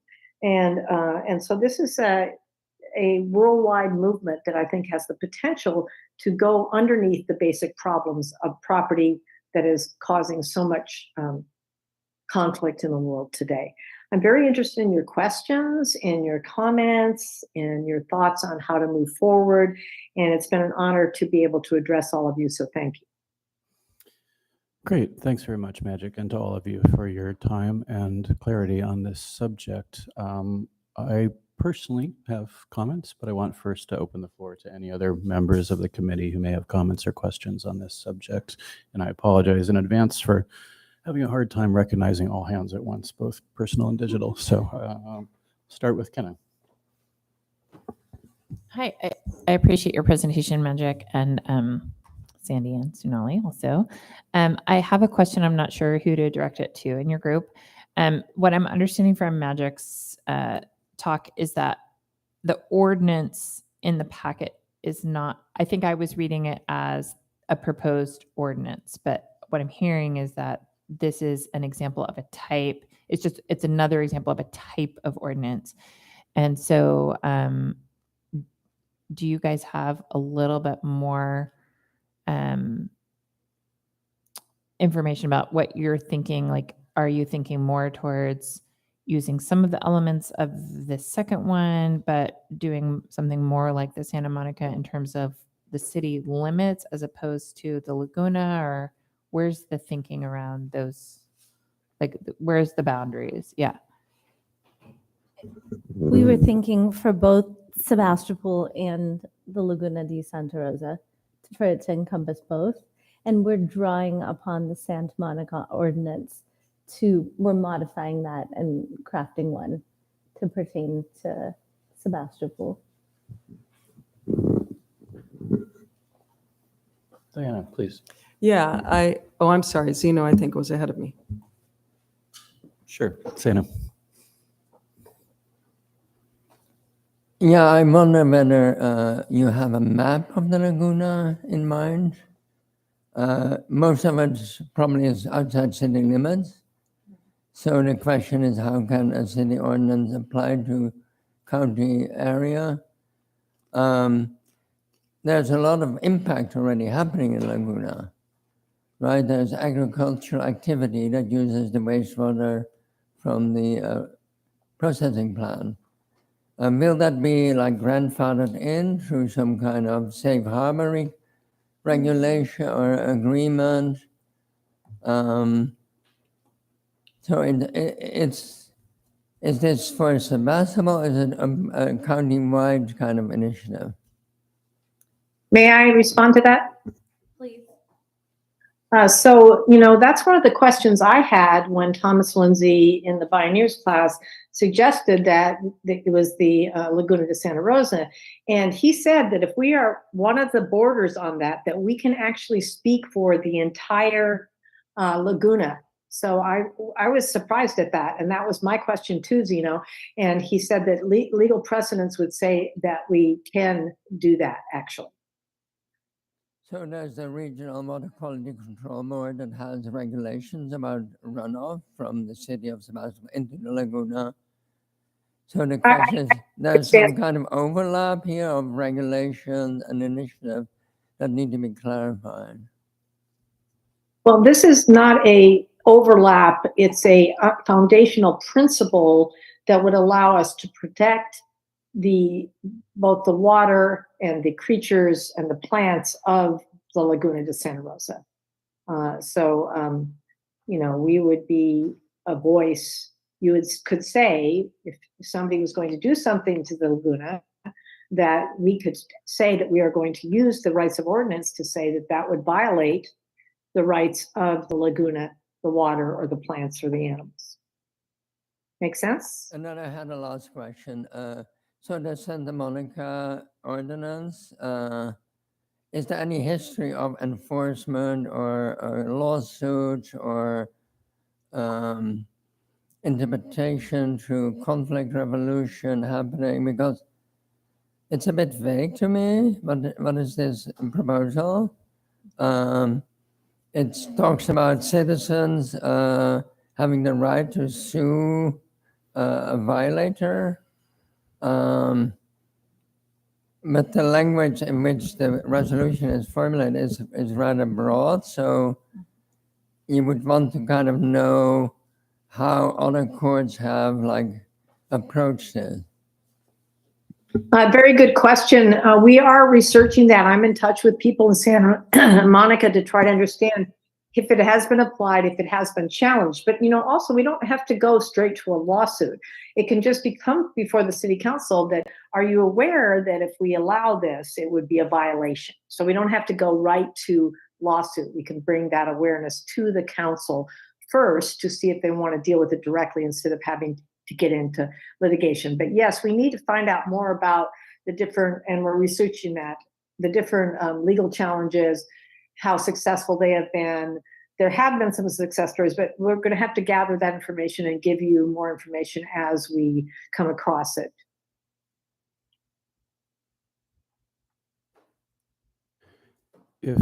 And so this is a worldwide movement that I think has the potential to go underneath the basic problems of property that is causing so much conflict in the world today. I'm very interested in your questions, in your comments, and your thoughts on how to move forward. And it's been an honor to be able to address all of you. So thank you. Great. Thanks very much, Magic, and to all of you for your time and clarity on this subject. I personally have comments, but I want first to open the floor to any other members of the committee who may have comments or questions on this subject. And I apologize in advance for having a hard time recognizing all hands at once, both personal and digital. So start with Kenna. Hi, I appreciate your presentation, Magic, and Sandy and Sonali also. I have a question. I'm not sure who to direct it to in your group. What I'm understanding from Magic's talk is that the ordinance in the packet is not, I think I was reading it as a proposed ordinance, but what I'm hearing is that this is an example of a type. It's another example of a type of ordinance. And so, do you guys have a little bit more information about what you're thinking? Like, are you thinking more towards using some of the elements of the second one, but doing something more like the Santa Monica in terms of the city limits as opposed to the Laguna? Or where's the thinking around those? Like, where's the boundaries? Yeah. We were thinking for both Sebastopol and the Laguna de Santa Rosa for it to encompass both. And we're drawing upon the Santa Monica ordinance we're modifying that and crafting one to pertain to Sebastopol. Diana, please. Yeah, I'm sorry, Zeno, I think was ahead of me. Sure, Sana. Yeah, I wonder whether you have a map of the Laguna in mind. Most of it probably is outside city limits. So the question is, how can a city ordinance apply to county area? There's a lot of impact already happening in Laguna, right? There's agricultural activity that uses the wastewater from the processing plant. Will that be like grandfathered in through some kind of safe harbor regulation or agreement? So is this for Sebastopol? Is it a county-wide kind of initiative? May I respond to that? Please. So, that's one of the questions I had when Thomas Lindsay in the Pioneers class suggested that it was the Laguna de Santa Rosa. And he said that if we are one of the borders on that we can actually speak for the entire Laguna. So I was surprised at that. And that was my question too, Zeno. And he said that legal precedents would say that we can do that actually. So there's the Regional Water Quality Control Board that has regulations about runoff from the city of Sebastopol into the Laguna. So the question is, there's some kind of overlap here of regulation and initiative that need to be clarified. Well, this is not a overlap. It's a foundational principle that would allow us to protect both the water and the creatures and the plants of the Laguna de Santa Rosa. We would be a voice. You could say, if somebody was going to do something to the Laguna, that we could say that we are going to use the rights of ordinance to say that would violate the rights of the Laguna, the water, or the plants, or the animals. Make sense? And then I had a last question. So the Santa Monica ordinance, is there any history of enforcement or lawsuits or interpretation through conflict resolution happening? Because it's a bit vague to me. What is this proposal? It talks about citizens having the right to sue a violator. But the language in which the resolution is formulated is rather broad, so you would want to kind of know how other courts have approached it. Very good question. We are researching that. I'm in touch with people in Santa Monica to try to understand if it has been applied, if it has been challenged. But, also we don't have to go straight to a lawsuit. It can just come before the city council that, are you aware that if we allow this, it would be a violation? So we don't have to go right to lawsuit. We can bring that awareness to the council first to see if they want to deal with it directly instead of having to get into litigation. But yes, we need to find out more about the different, and we're researching that, the different legal challenges, how successful they have been. There have been some success stories, but we're going to have to gather that information and give you more information as we come across it. If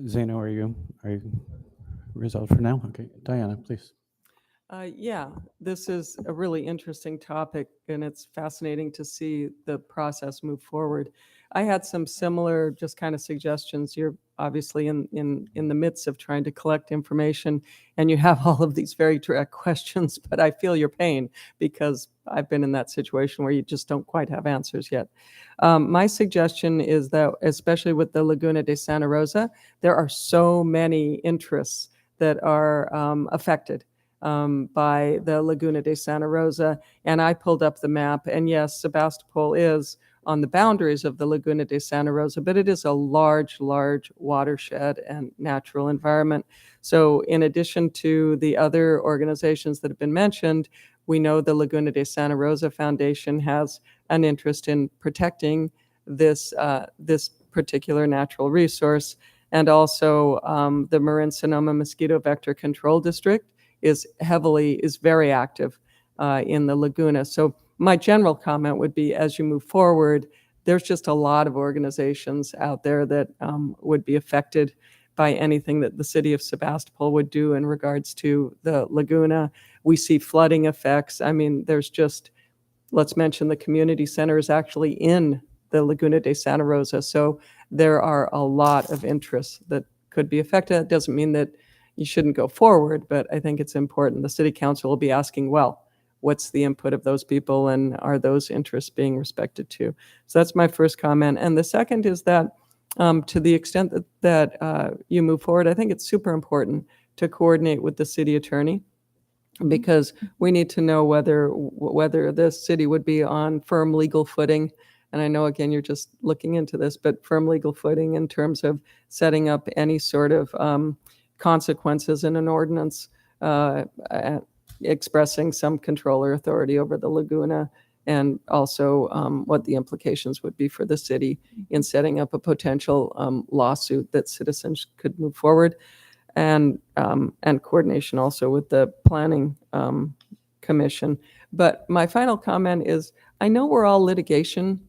Zaino, are you resolved for now? Okay, Diana, please. Yeah, this is a really interesting topic, and it's fascinating to see the process move forward. I had some similar just kind of suggestions. You're obviously in the midst of trying to collect information, and you have all of these very direct questions, but I feel your pain because I've been in that situation where you just don't quite have answers yet. My suggestion is that, especially with the Laguna de Santa Rosa, there are so many interests that are affected by the Laguna de Santa Rosa. And I pulled up the map, and yes, Sebastopol is on the boundaries of the Laguna de Santa Rosa, but it is a large, large watershed and natural environment. So in addition to the other organizations that have been mentioned, we know the Laguna de Santa Rosa Foundation has an interest in protecting this particular natural resource. And also the Marin Sonoma Mosquito Vector Control District is very active in the Laguna. So my general comment would be, as you move forward, there's just a lot of organizations out there that would be affected by anything that the city of Sebastopol would do in regards to the Laguna. We see flooding effects. I mean, let's mention the community center is actually in the Laguna de Santa Rosa. So there are a lot of interests that could be affected. It doesn't mean that you shouldn't go forward, but I think it's important. The city council will be asking, well, what's the input of those people, and are those interests being respected too? So that's my first comment. And the second is that to the extent that you move forward, I think it's super important to coordinate with the city attorney, because we need to know whether the city would be on firm legal footing. And I know, again, you're just looking into this, but firm legal footing in terms of setting up any sort of consequences in an ordinance, expressing some control or authority over the Laguna, and also what the implications would be for the city in setting up a potential lawsuit that citizens could move forward, and coordination also with the planning commission. But my final comment is, I know we're all litigation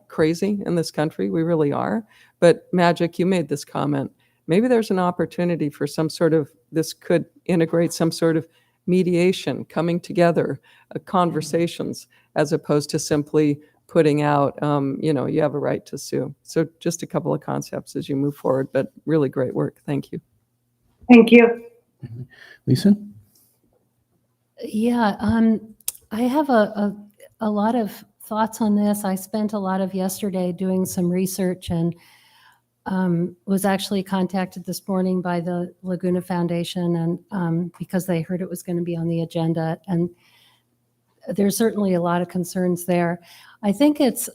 crazy in this country. We really are. But Magic, you made this comment. Maybe there's an opportunity for this could integrate some sort of mediation, coming together, conversations, as opposed to simply putting out, you have a right to sue. So just a couple of concepts as you move forward, but really great work. Thank you. Thank you. Lisa? Yeah, I have a lot of thoughts on this. I spent a lot of yesterday doing some research, and was actually contacted this morning by the Laguna Foundation, and because they heard it was going to be on the agenda, and there's certainly a lot of concerns there. I think it's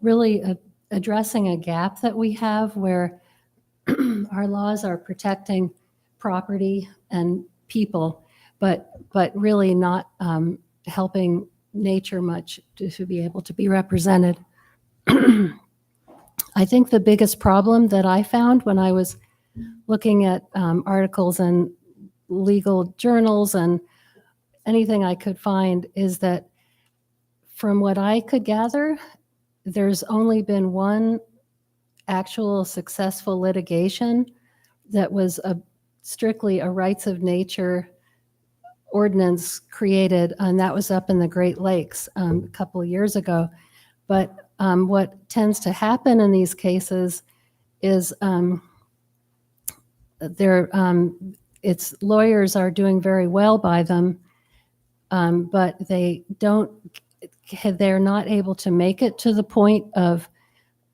really addressing a gap that we have where our laws are protecting property and people, but really not helping nature much to be able to be represented. I think the biggest problem that I found when I was looking at articles and legal journals and anything I could find is that, from what I could gather, there's only been one actual successful litigation that was strictly a rights of nature ordinance created, and that was up in the Great Lakes a couple of years ago. But what tends to happen in these cases is its lawyers are doing very well by them, but they're not able to make it to the point of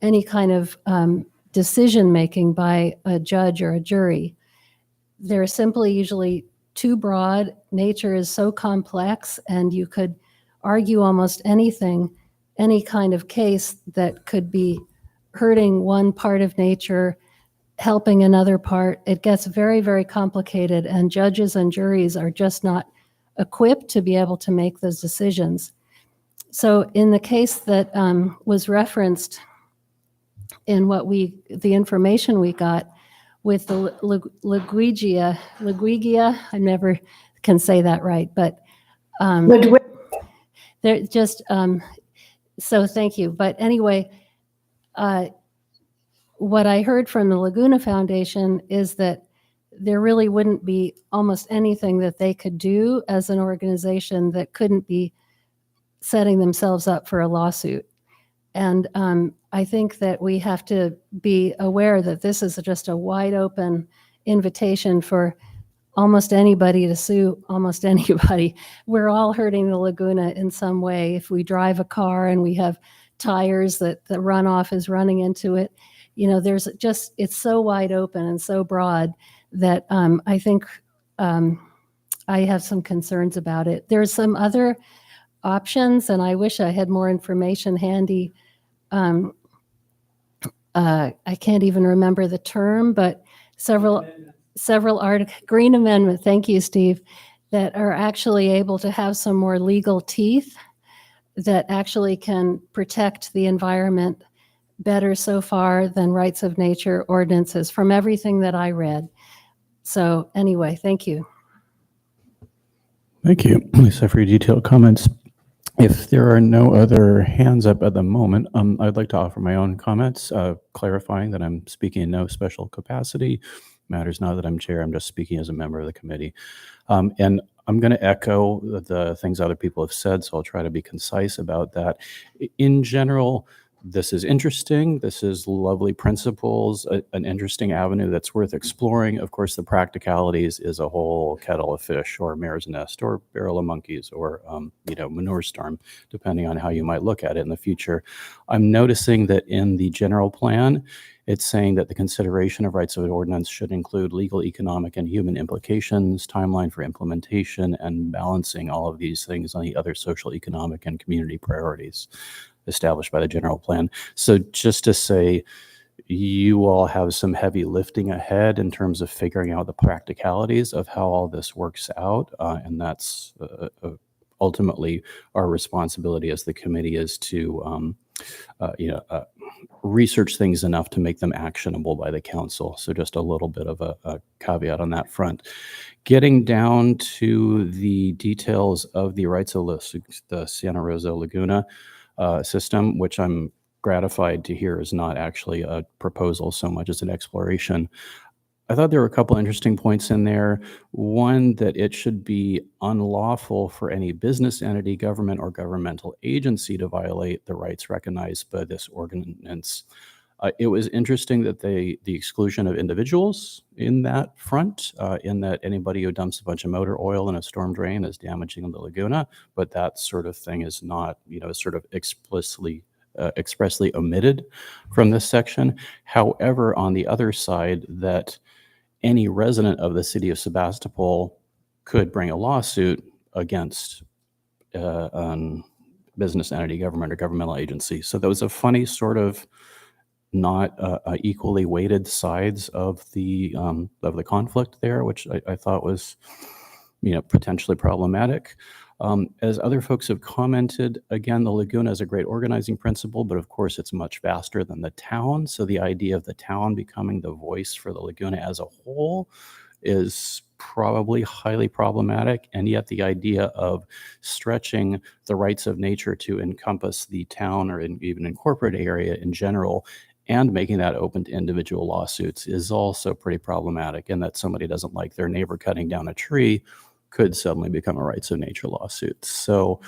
any kind of decision-making by a judge or a jury. They're simply usually too broad. Nature is so complex, and you could argue almost anything, any kind of case that could be hurting one part of nature, helping another part. It gets very, very complicated, and judges and juries are just not equipped to be able to make those decisions. So in the case that was referenced in the information we got with the Liguigia, I never can say that right, but they're just, so thank you. But anyway, what I heard from the Laguna Foundation is that there really wouldn't be almost anything that they could do as an organization that couldn't be setting themselves up for a lawsuit. And I think that we have to be aware that this is just a wide open invitation for almost anybody to sue almost anybody. We're all hurting the Laguna in some way. If we drive a car and we have tires that the runoff is running into it, there's just, it's so wide open and so broad that I think I have some concerns about it. There's some other options, and I wish I had more information handy. I can't even remember the term, but several Green Amendment, thank you, Steve, that are actually able to have some more legal teeth that actually can protect the environment better so far than rights of nature ordinances from everything that I read. So anyway, thank you. Thank you, Lisa, for your detailed comments. If there are no other hands up at the moment, I'd like to offer my own comments, clarifying that I'm speaking in no special capacity. Matters now that I'm chair, I'm just speaking as a member of the committee. And I'm going to echo the things other people have said, so I'll try to be concise about that. In general, this is interesting. This is lovely principles, an interesting avenue that's worth exploring. Of course, the practicalities is a whole kettle of fish, or mare's nest, or barrel of monkeys, or manure storm, depending on how you might look at it in the future. I'm noticing that in the general plan, it's saying that the consideration of rights of an ordinance should include legal, economic, and human implications, timeline for implementation, and balancing all of these things on the other social, economic, and community priorities established by the general plan. So just to say, you all have some heavy lifting ahead in terms of figuring out the practicalities of how all this works out. And that's ultimately our responsibility as the committee, is to research things enough to make them actionable by the council. So just a little bit of a caveat on that front. Getting down to the details of the rights of the Santa Rosa Laguna system, which I'm gratified to hear is not actually a proposal so much as an exploration. I thought there were a couple interesting points in there. One, that it should be unlawful for any business entity, government, or governmental agency to violate the rights recognized by this ordinance. It was interesting that the exclusion of individuals in that front, in that anybody who dumps a bunch of motor oil in a storm drain is damaging the Laguna, but that sort of thing is not, sort of expressly omitted from this section. However, on the other side, that any resident of the city of Sebastopol could bring a lawsuit against business entity, government, or governmental agency. So there was a funny sort of not equally weighted sides of the conflict there, which I thought was, potentially problematic. As other folks have commented, again, the Laguna is a great organizing principle, but of course it's much vaster than the town. So the idea of the town becoming the voice for the Laguna as a whole is probably highly problematic. And yet the idea of stretching the rights of nature to encompass the town, or even in corporate area in general, and making that open to individual lawsuits is also pretty problematic. And that somebody doesn't like their neighbor cutting down a tree could suddenly become a rights of nature lawsuit. So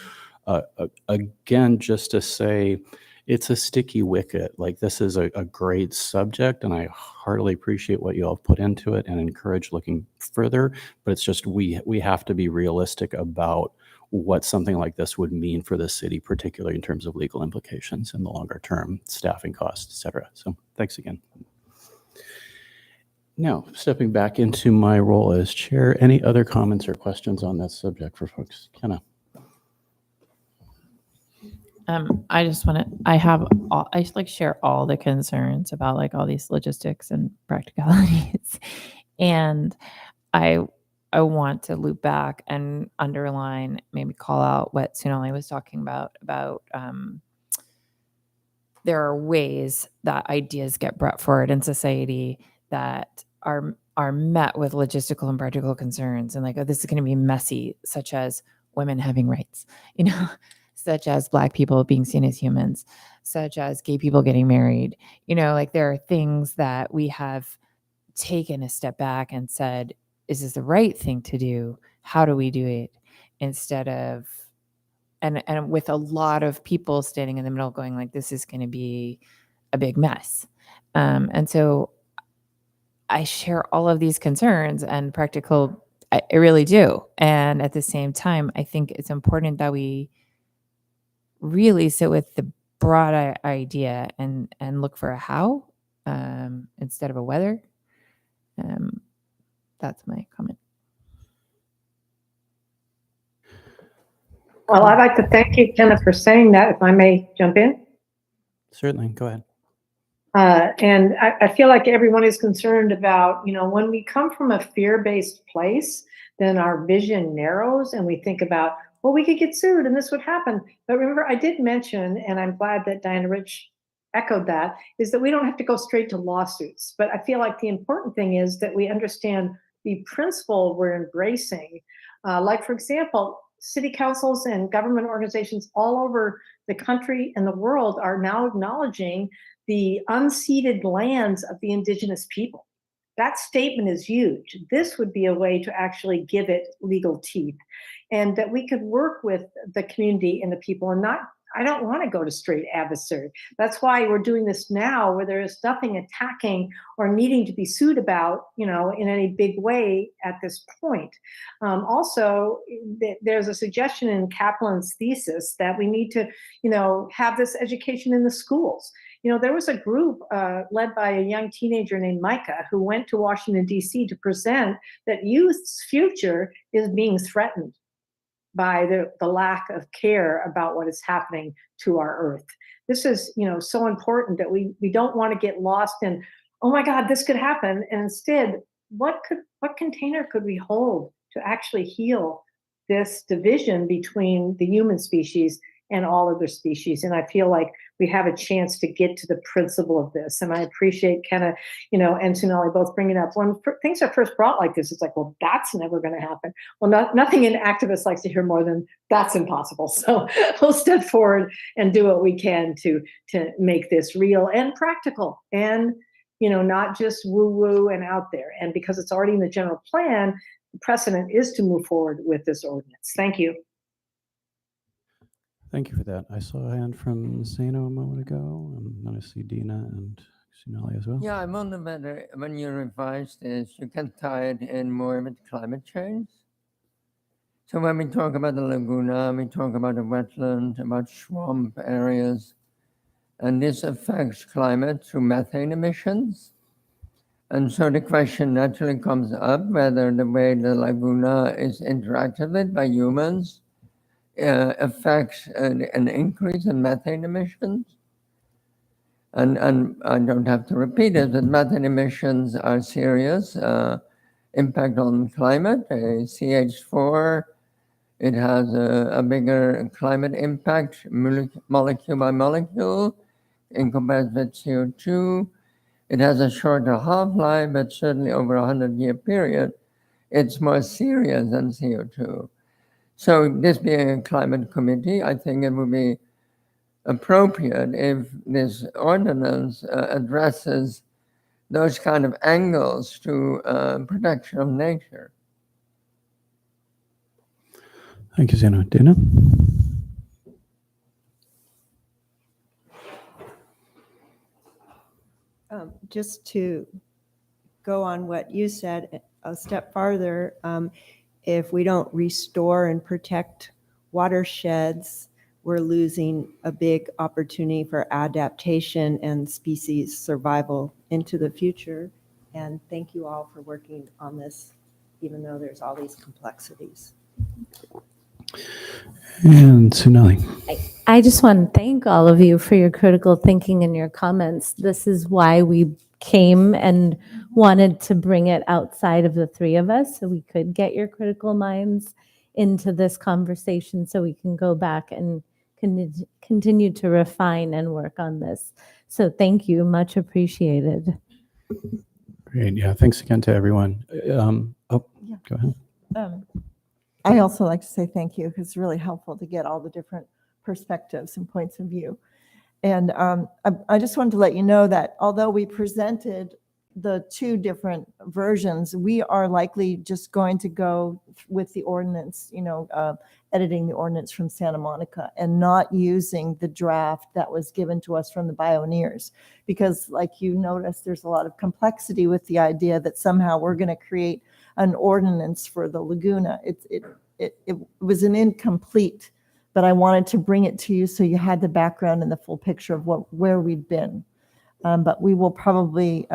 again, just to say, it's a sticky wicket. Like, this is a great subject, and I heartily appreciate what you all put into it and encourage looking further. But it's just, we have to be realistic about what something like this would mean for the city, particularly in terms of legal implications in the longer term, staffing costs, et cetera. So thanks again. Now, stepping back into my role as chair, any other comments or questions on that subject for folks? Kenna? I just want to, I just like share all the concerns about like all these logistics and practicalities. And I want to loop back and underline, maybe call out what Sunali was talking about there are ways that ideas get brought forward in society that are met with logistical and practical concerns, and like, oh, this is going to be messy, such as women having rights, such as Black people being seen as humans, such as gay people getting married. Like there are things that we have taken a step back and said, is this the right thing to do? How do we do it? Instead of, and with a lot of people standing in the middle going like, this is going to be a big mess. And so I share all of these concerns and practical, I really do. And at the same time, I think it's important that we really sit with the broad idea and look for a how instead of a whether. That's my comment. Well, I'd like to thank you, Kenna, for saying that, if I may jump in. Certainly, go ahead. And I feel like everyone is concerned about, when we come from a fear-based place, then our vision narrows and we think about, well, we could get sued and this would happen. But remember, I did mention, and I'm glad that Diana Rich echoed that, is that we don't have to go straight to lawsuits. But I feel like the important thing is that we understand the principle we're embracing. Like, for example, city councils and government organizations all over the country and the world are now acknowledging the unceded lands of the indigenous people. That statement is huge. This would be a way to actually give it legal teeth, and that we could work with the community and the people and not, I don't want to go to straight adversary. That's why we're doing this now, where there is nothing attacking or needing to be sued about, in any big way at this point. Also, there's a suggestion in Kaplan's thesis that we need to, have this education in the schools. There was a group led by a young teenager named Micah who went to Washington, D.C. to present that youth's future is being threatened by the lack of care about what is happening to our earth. This is, so important that we don't want to get lost in, oh my God, this could happen. And instead, what container could we hold to actually heal this division between the human species and all other species? And I feel like we have a chance to get to the principle of this. And I appreciate Kenna, and Sunali both bringing up, when things are first brought like this, it's like, well, that's never going to happen. Well, nothing an activist likes to hear more than that's impossible. So we'll step forward and do what we can to make this real and practical and, not just woo-woo and out there. And because it's already in the general plan, the precedent is to move forward with this ordinance. Thank you. Thank you for that. I saw a hand from Zeno a moment ago, and then I see Dina and Sunali as well. Yeah, I wonder whether when you revise this, you can tie it in more with climate change. So when we talk about the laguna, we talk about the wetland, about swamp areas, and this affects climate through methane emissions. And so the question naturally comes up whether the way the laguna is interacted with by humans affects an increase in methane emissions. And I don't have to repeat it, but methane emissions are serious impact on climate. CH4, it has a bigger climate impact, molecule by molecule, in comparison with CO2. It has a shorter half-life, but certainly over a 100-year period, it's more serious than CO2. So this being a climate committee, I think it would be appropriate if this ordinance addresses those kind of angles to protection of nature. Thank you, Zeno. Dina? Just to go on what you said a step farther, if we don't restore and protect watersheds, we're losing a big opportunity for adaptation and species survival into the future. And thank you all for working on this, even though there's all these complexities. And Sunali. I just want to thank all of you for your critical thinking and your comments. This is why we came and wanted to bring it outside of the three of us so we could get your critical minds into this conversation so we can go back and continue to refine and work on this. So thank you, much appreciated. Great. Yeah. Thanks again to everyone. Go ahead. I also like to say thank you because it's really helpful to get all the different perspectives and points of view. And I just wanted to let you know that although we presented the two different versions, we are likely just going to go with the ordinance, editing the ordinance from Santa Monica and not using the draft that was given to us from the Bioneers. Because like you noticed, there's a lot of complexity with the idea that somehow we're going to create an ordinance for the Laguna. It was an incomplete, but I wanted to bring it to you so you had the background and the full picture of where we've been. But we will probably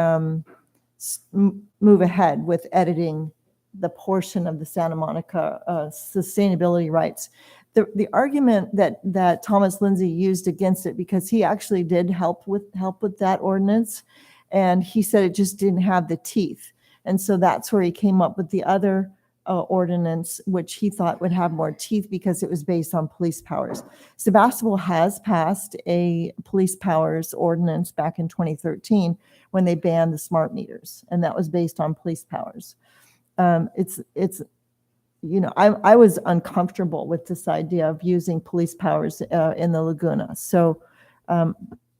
move ahead with editing the portion of the Santa Monica sustainability rights. The argument that Thomas Lindsay used against it, because he actually did help with that ordinance, and he said it just didn't have the teeth. And so that's where he came up with the other ordinance, which he thought would have more teeth because it was based on police powers. Sebastopol has passed a police powers ordinance back in 2013 when they banned the smart meters, and that was based on police powers. I was uncomfortable with this idea of using police powers in the Laguna. So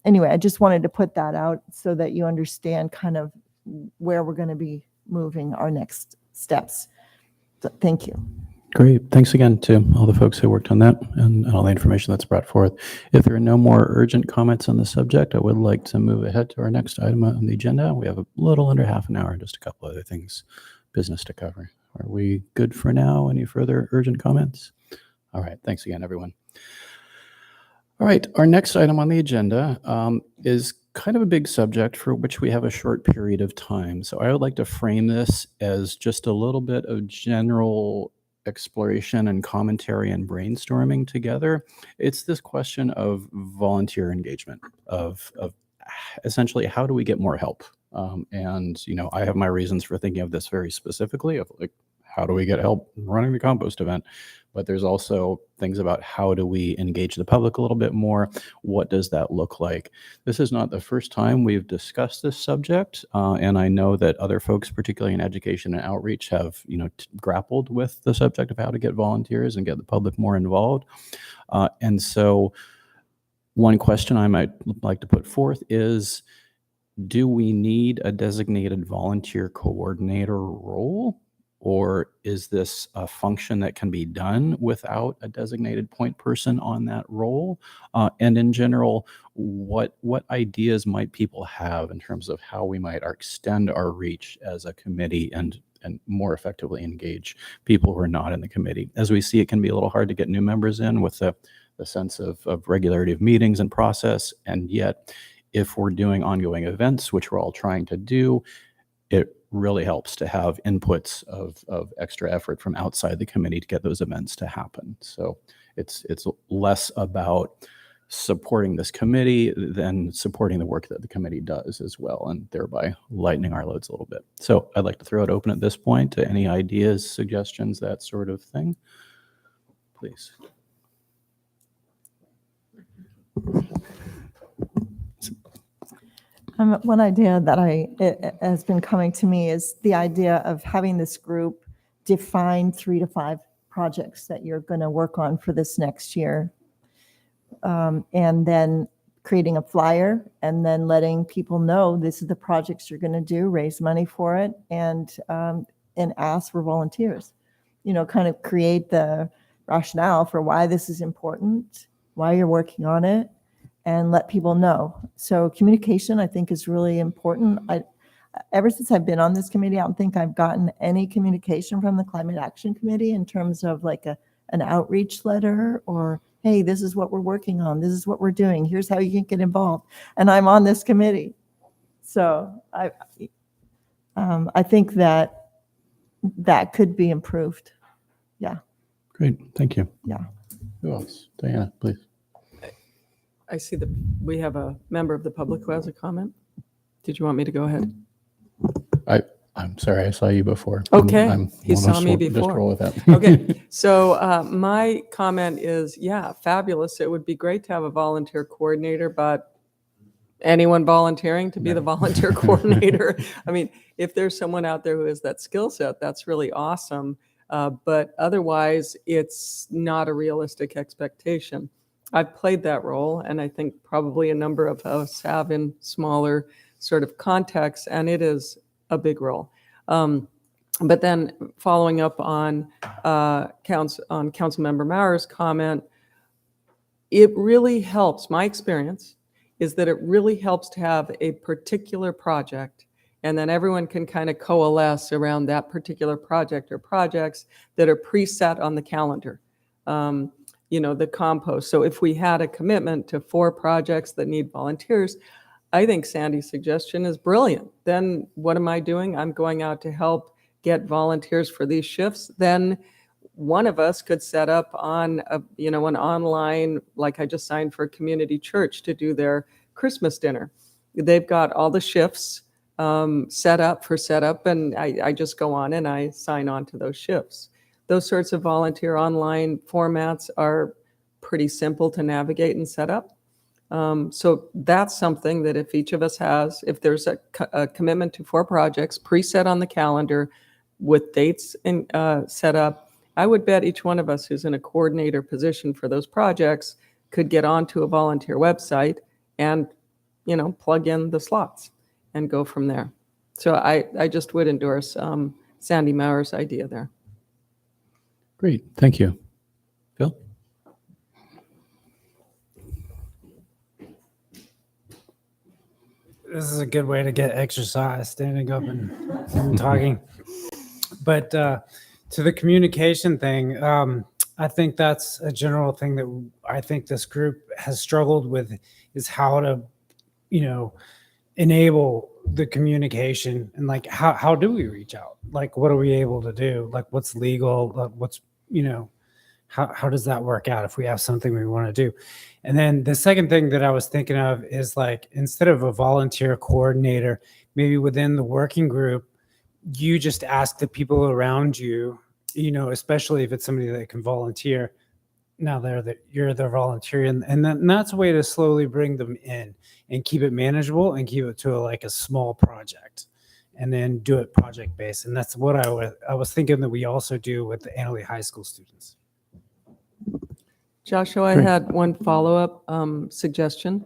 anyway, I just wanted to put that out so that you understand kind of where we're going to be moving our next steps. So, thank you. Great. Thanks again to all the folks who worked on that and all the information that's brought forth. If there are no more urgent comments on the subject, I would like to move ahead to our next item on the agenda. We have a little under half an hour, just a couple other things, business to cover. Are we good for now? Any further urgent comments? All right. Thanks again, everyone. All right. Our next item on the agenda is kind of a big subject for which we have a short period of time. So I would like to frame this as just a little bit of general exploration and commentary and brainstorming together. It's this question of volunteer engagement, of essentially how do we get more help? And I have my reasons for thinking of this very specifically of like, how do we get help running the compost event? But there's also things about how do we engage the public a little bit more? What does that look like? This is not the first time we've discussed this subject. And I know that other folks, particularly in education and outreach, have grappled with the subject of how to get volunteers and get the public more involved. And so one question I might like to put forth is, do we need a designated volunteer coordinator role? Or is this a function that can be done without a designated point person on that role? And in general, what ideas might people have in terms of how we might extend our reach as a committee and more effectively engage people who are not in the committee? As we see, it can be a little hard to get new members in with the sense of regularity of meetings and process. And yet, if we're doing ongoing events, which we're all trying to do, it really helps to have inputs of extra effort from outside the committee to get those events to happen. So it's less about supporting this committee than supporting the work that the committee does as well, and thereby lightening our loads a little bit. So I'd like to throw it open at this point to any ideas, suggestions, that sort of thing. Please. One idea that has been coming to me is the idea of having this group define 3 to 5 projects that you're going to work on for this next year. And then creating a flyer and then letting people know this is the projects you're going to do, raise money for it, and ask for volunteers. Kind of create the rationale for why this is important, why you're working on it, and let people know. So communication, I think, is really important. Ever since I've been on this committee, I don't think I've gotten any communication from the Climate Action Committee in terms of like an outreach letter or hey, this is what we're working on. This is what we're doing. Here's how you can get involved. And I'm on this committee. So I think that could be improved. Yeah. Great, thank you. Yeah. Who else? Diana, please. I see that we have a member of the public who has a comment. Did you want me to go ahead? I'm sorry, I saw you before. Okay, he saw me Just before. roll with that. Okay, so my comment is, yeah, fabulous. It would be great to have a volunteer coordinator, but anyone volunteering to be the volunteer coordinator? I mean, if there's someone out there who has that skill set, that's really awesome. But otherwise, it's not a realistic expectation. I've played that role, and I think probably a number of us have in smaller sort of contexts, and it is a big role. But then following up on Councilmember Maurer's comment, it really helps. My experience is that it really helps to have a particular project, and then everyone can kind of coalesce around that particular project or projects that are preset on the calendar. The compost. So if we had a commitment to 4 projects that need volunteers, I think Sandy's suggestion is brilliant. Then what am I doing? I'm going out to help get volunteers for these shifts. Then one of us could set up on an online, like I just signed for a community church to do their Christmas dinner. They've got all the shifts set up, and I just go on and I sign on to those shifts. Those sorts of volunteer online formats are pretty simple to navigate and set up. So that's something that if each of us has, if there's a commitment to 4 projects preset on the calendar with dates set up, I would bet each one of us who's in a coordinator position for those projects could get onto a volunteer website and, plug in the slots and go from there. So I just would endorse Sandy Maurer's idea there. Great, thank you. Phil? This is a good way to get exercise, standing up and talking. But to the communication thing, I think that's a general thing that I think this group has struggled with, is how to, enable the communication, and like how do we reach out? Like, what are we able to do? Like, what's legal? Like, what's how does that work out if we have something we want to do? And then the second thing that I was thinking of is, like, instead of a volunteer coordinator, maybe within the working group, you just ask the people around you, especially if it's somebody that can volunteer. Now you're the volunteer, and that's a way to slowly bring them in and keep it manageable and keep it to a small project, and then do it project based. And that's what I was thinking that we also do with the Annalee High School students. Joshua, I had one follow-up suggestion.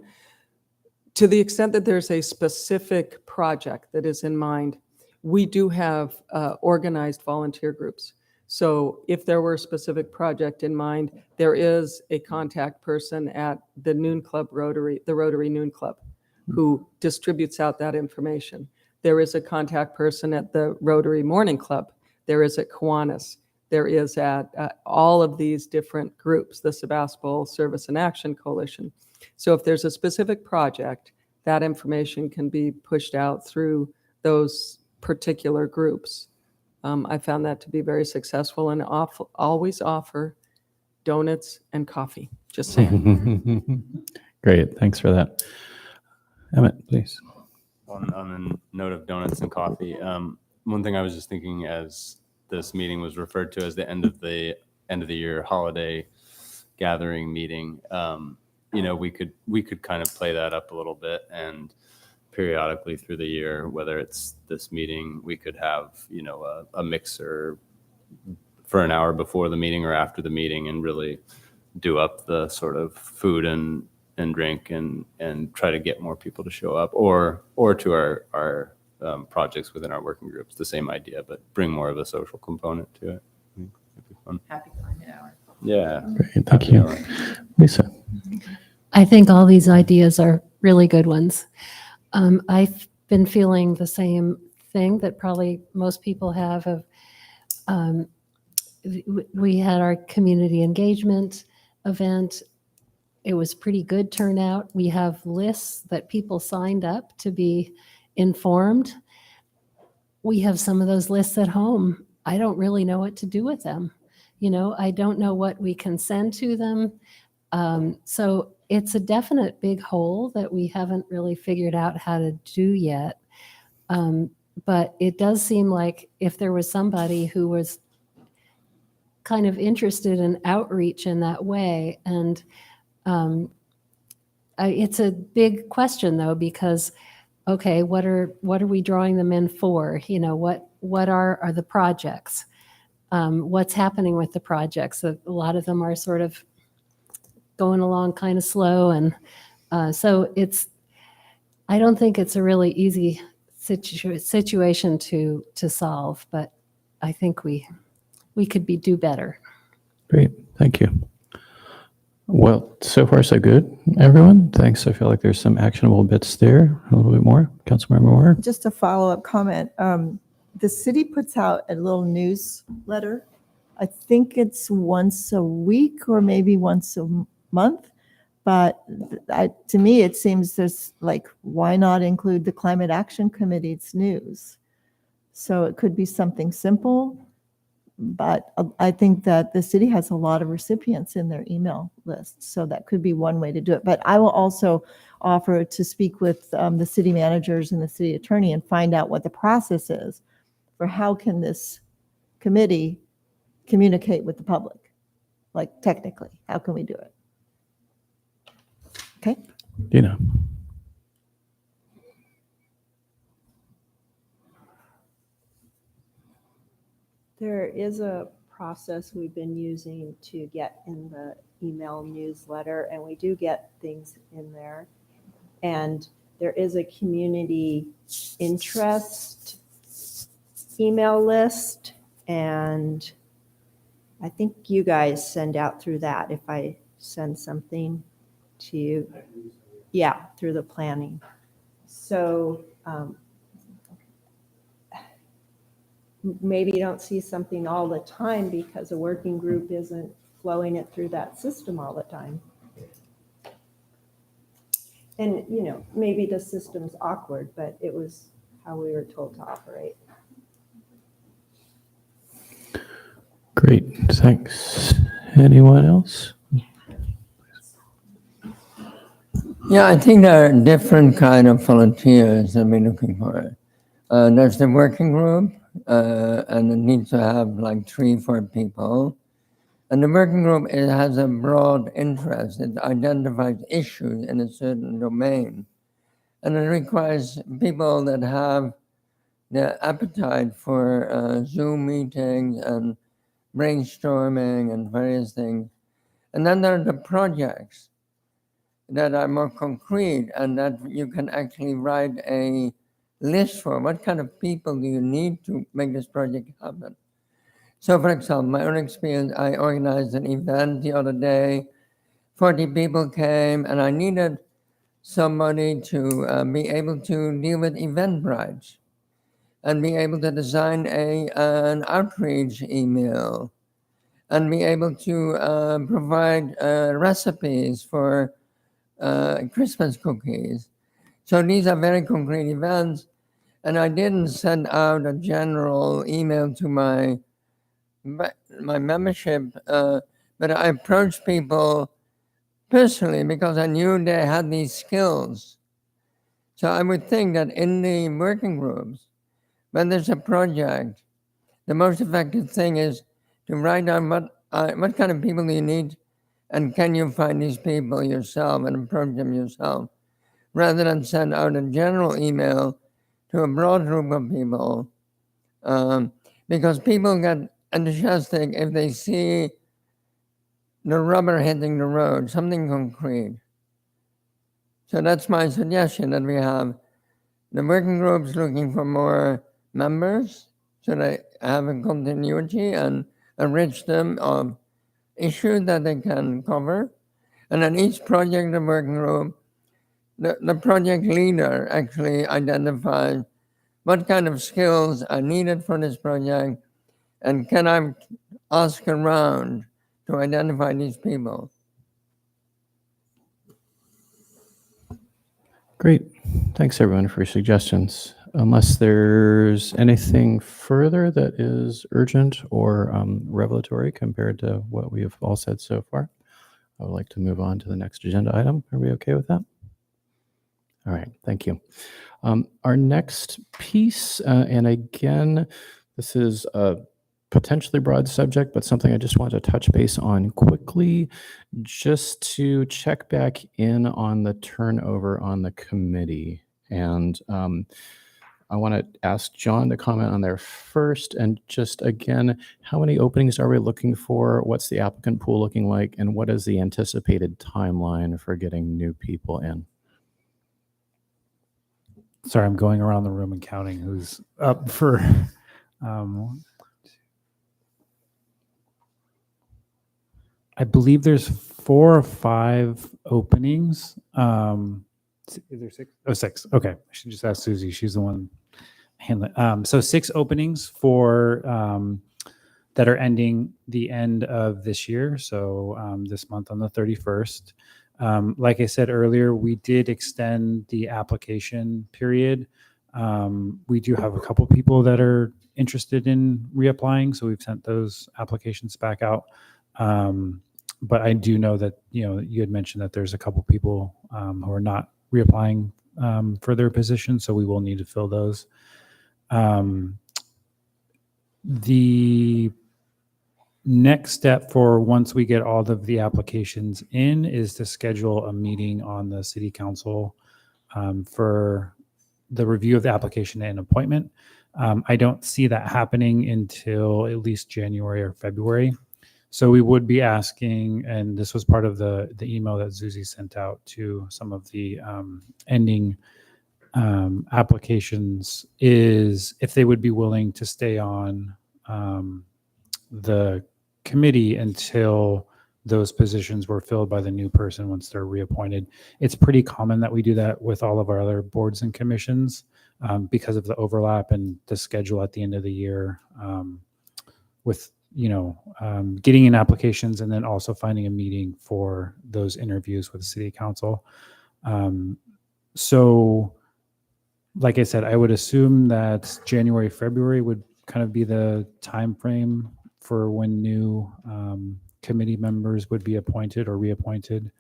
To the extent that there's a specific project that is in mind, we do have organized volunteer groups. So if there were a specific project in mind, there is a contact person at the Noon Club Rotary, the Rotary Noon Club, who distributes out that information. There is a contact person at the Rotary Morning Club. There is at Kiwanis. There is at all of these different groups, the Sebastopol Service and Action Coalition. So if there's a specific project, that information can be pushed out through those particular groups. I found that to be very successful, and always offer donuts and coffee. Just saying. Great, thanks for that. Emmett, please. On the note of donuts and coffee, one thing I was just thinking as this meeting was referred to as the end of the year holiday gathering meeting, we could kind of play that up a little bit, and periodically through the year, whether it's this meeting, we could have, a mixer for an hour before the meeting or after the meeting, and really do up the sort of food and drink and try to get more people to show up, or to our projects within our working groups. The same idea, but bring more of a social component to it. I think it'd be fun. Happy climate hour. Yeah. Great, thank you. Lisa. I think all these ideas are really good ones. I've been feeling the same thing that probably most people have. We had our community engagement event, it was pretty good turnout. We have lists that people signed up to be informed. We have some of those lists at home. I don't really know what to do with them. I don't know what we can send to them. So it's a definite big hole that we haven't really figured out how to do yet. But it does seem like if there was somebody who was kind of interested in outreach in that way, and it's a big question though, because okay, what are we drawing them in for? What are the projects? What's happening with the projects? A lot of them are sort of going along kind of slow, and so I don't think it's a really easy situation to solve, but I think we could do better. Great, thank you. Well, so far so good, everyone. Thanks. I feel like there's some actionable bits there. A little bit more. Councilmember Moore? Just a follow-up comment. The city puts out a little newsletter. I think it's once a week or maybe once a month. But to me, it seems there's why not include the Climate Action Committee's news? So it could be something simple, but I think that the city has a lot of recipients in their email list. So that could be one way to do it. But I will also offer to speak with the city managers and the city attorney and find out what the process is for how can this committee communicate with the public? Technically, how can we do it? Okay. Dina. There is a process we've been using to get in the email newsletter, and we do get things in there. And there is a community interest email list, and I think you guys send out through that if I send something to you. Yeah, through the planning. So maybe you don't see something all the time because a working group isn't flowing it through that system all the time. And, maybe the system's awkward, but it was how we were told to operate. Great, thanks. Anyone else? Yeah, I think there are different kind of volunteers that we're looking for. There's the working group, and it needs to have 3-4 people. And the working group, it has a broad interest. It identifies issues in a certain domain. And it requires people that have the appetite for Zoom meetings and brainstorming and various things. And then there are the projects that are more concrete and that you can actually write a list for. What kind of people do you need to make this project happen? So for example, my own experience, I organized an event the other day. 40 people came and I needed somebody to be able to deal with Eventbrite and be able to design an outreach email and be able to provide recipes for Christmas cookies. So these are very concrete events, and I didn't send out a general email to my membership, but I approached people personally because I knew they had these skills. So I would think that in the working groups, when there's a project, the most effective thing is to write down what kind of people do you need, and can you find these people yourself and approach them yourself, rather than send out a general email to a broad group of people, because people get enthusiastic if they see the rubber hitting the road, something concrete. So that's my suggestion, that we have the working groups looking for more members so they have a continuity and enrich them of issues that they can cover. And then each project, the working group, the project leader actually identifies what kind of skills are needed for this project, and can I ask around to identify these people. Great. Thanks everyone for your suggestions. Unless there's anything further that is urgent or revelatory compared to what we have all said so far, I would like to move on to the next agenda item. Are we okay with that? All right, thank you. Our next piece, and again, this is a potentially broad subject, but something I just want to touch base on quickly, just to check back in on the turnover on the committee. And I want to ask John to comment on there first. And just again, how many openings are we looking for? What's the applicant pool looking like? And what is the anticipated timeline for getting new people in? Sorry, I'm going around the room and counting who's up for. I believe there's 4 or 5 openings. Is there 6? Oh, 6. Okay, I should just ask Susie. She's the one handling. So 6 openings for that are ending the end of this year. So this month on the 31st. Like I said earlier, we did extend the application period. We do have a couple people that are interested in reapplying, so we've sent those applications back out. But I do know that, you had mentioned that there's a couple people who are not reapplying for their positions, so we will need to fill those. The next step for once we get all of the applications in is to schedule a meeting on the city council for the review of the application and appointment. I don't see that happening until at least January or February. So we would be asking, and this was part of the email that Susie sent out to some of the ending applications, is if they would be willing to stay on the committee until those positions were filled by the new person once they're reappointed. It's pretty common that we do that with all of our other boards and commissions because of the overlap and the schedule at the end of the year with getting in applications and then also finding a meeting for those interviews with the city council. So like I said, I would assume that January, February would kind of be the time frame for when new committee members would be appointed or reappointed.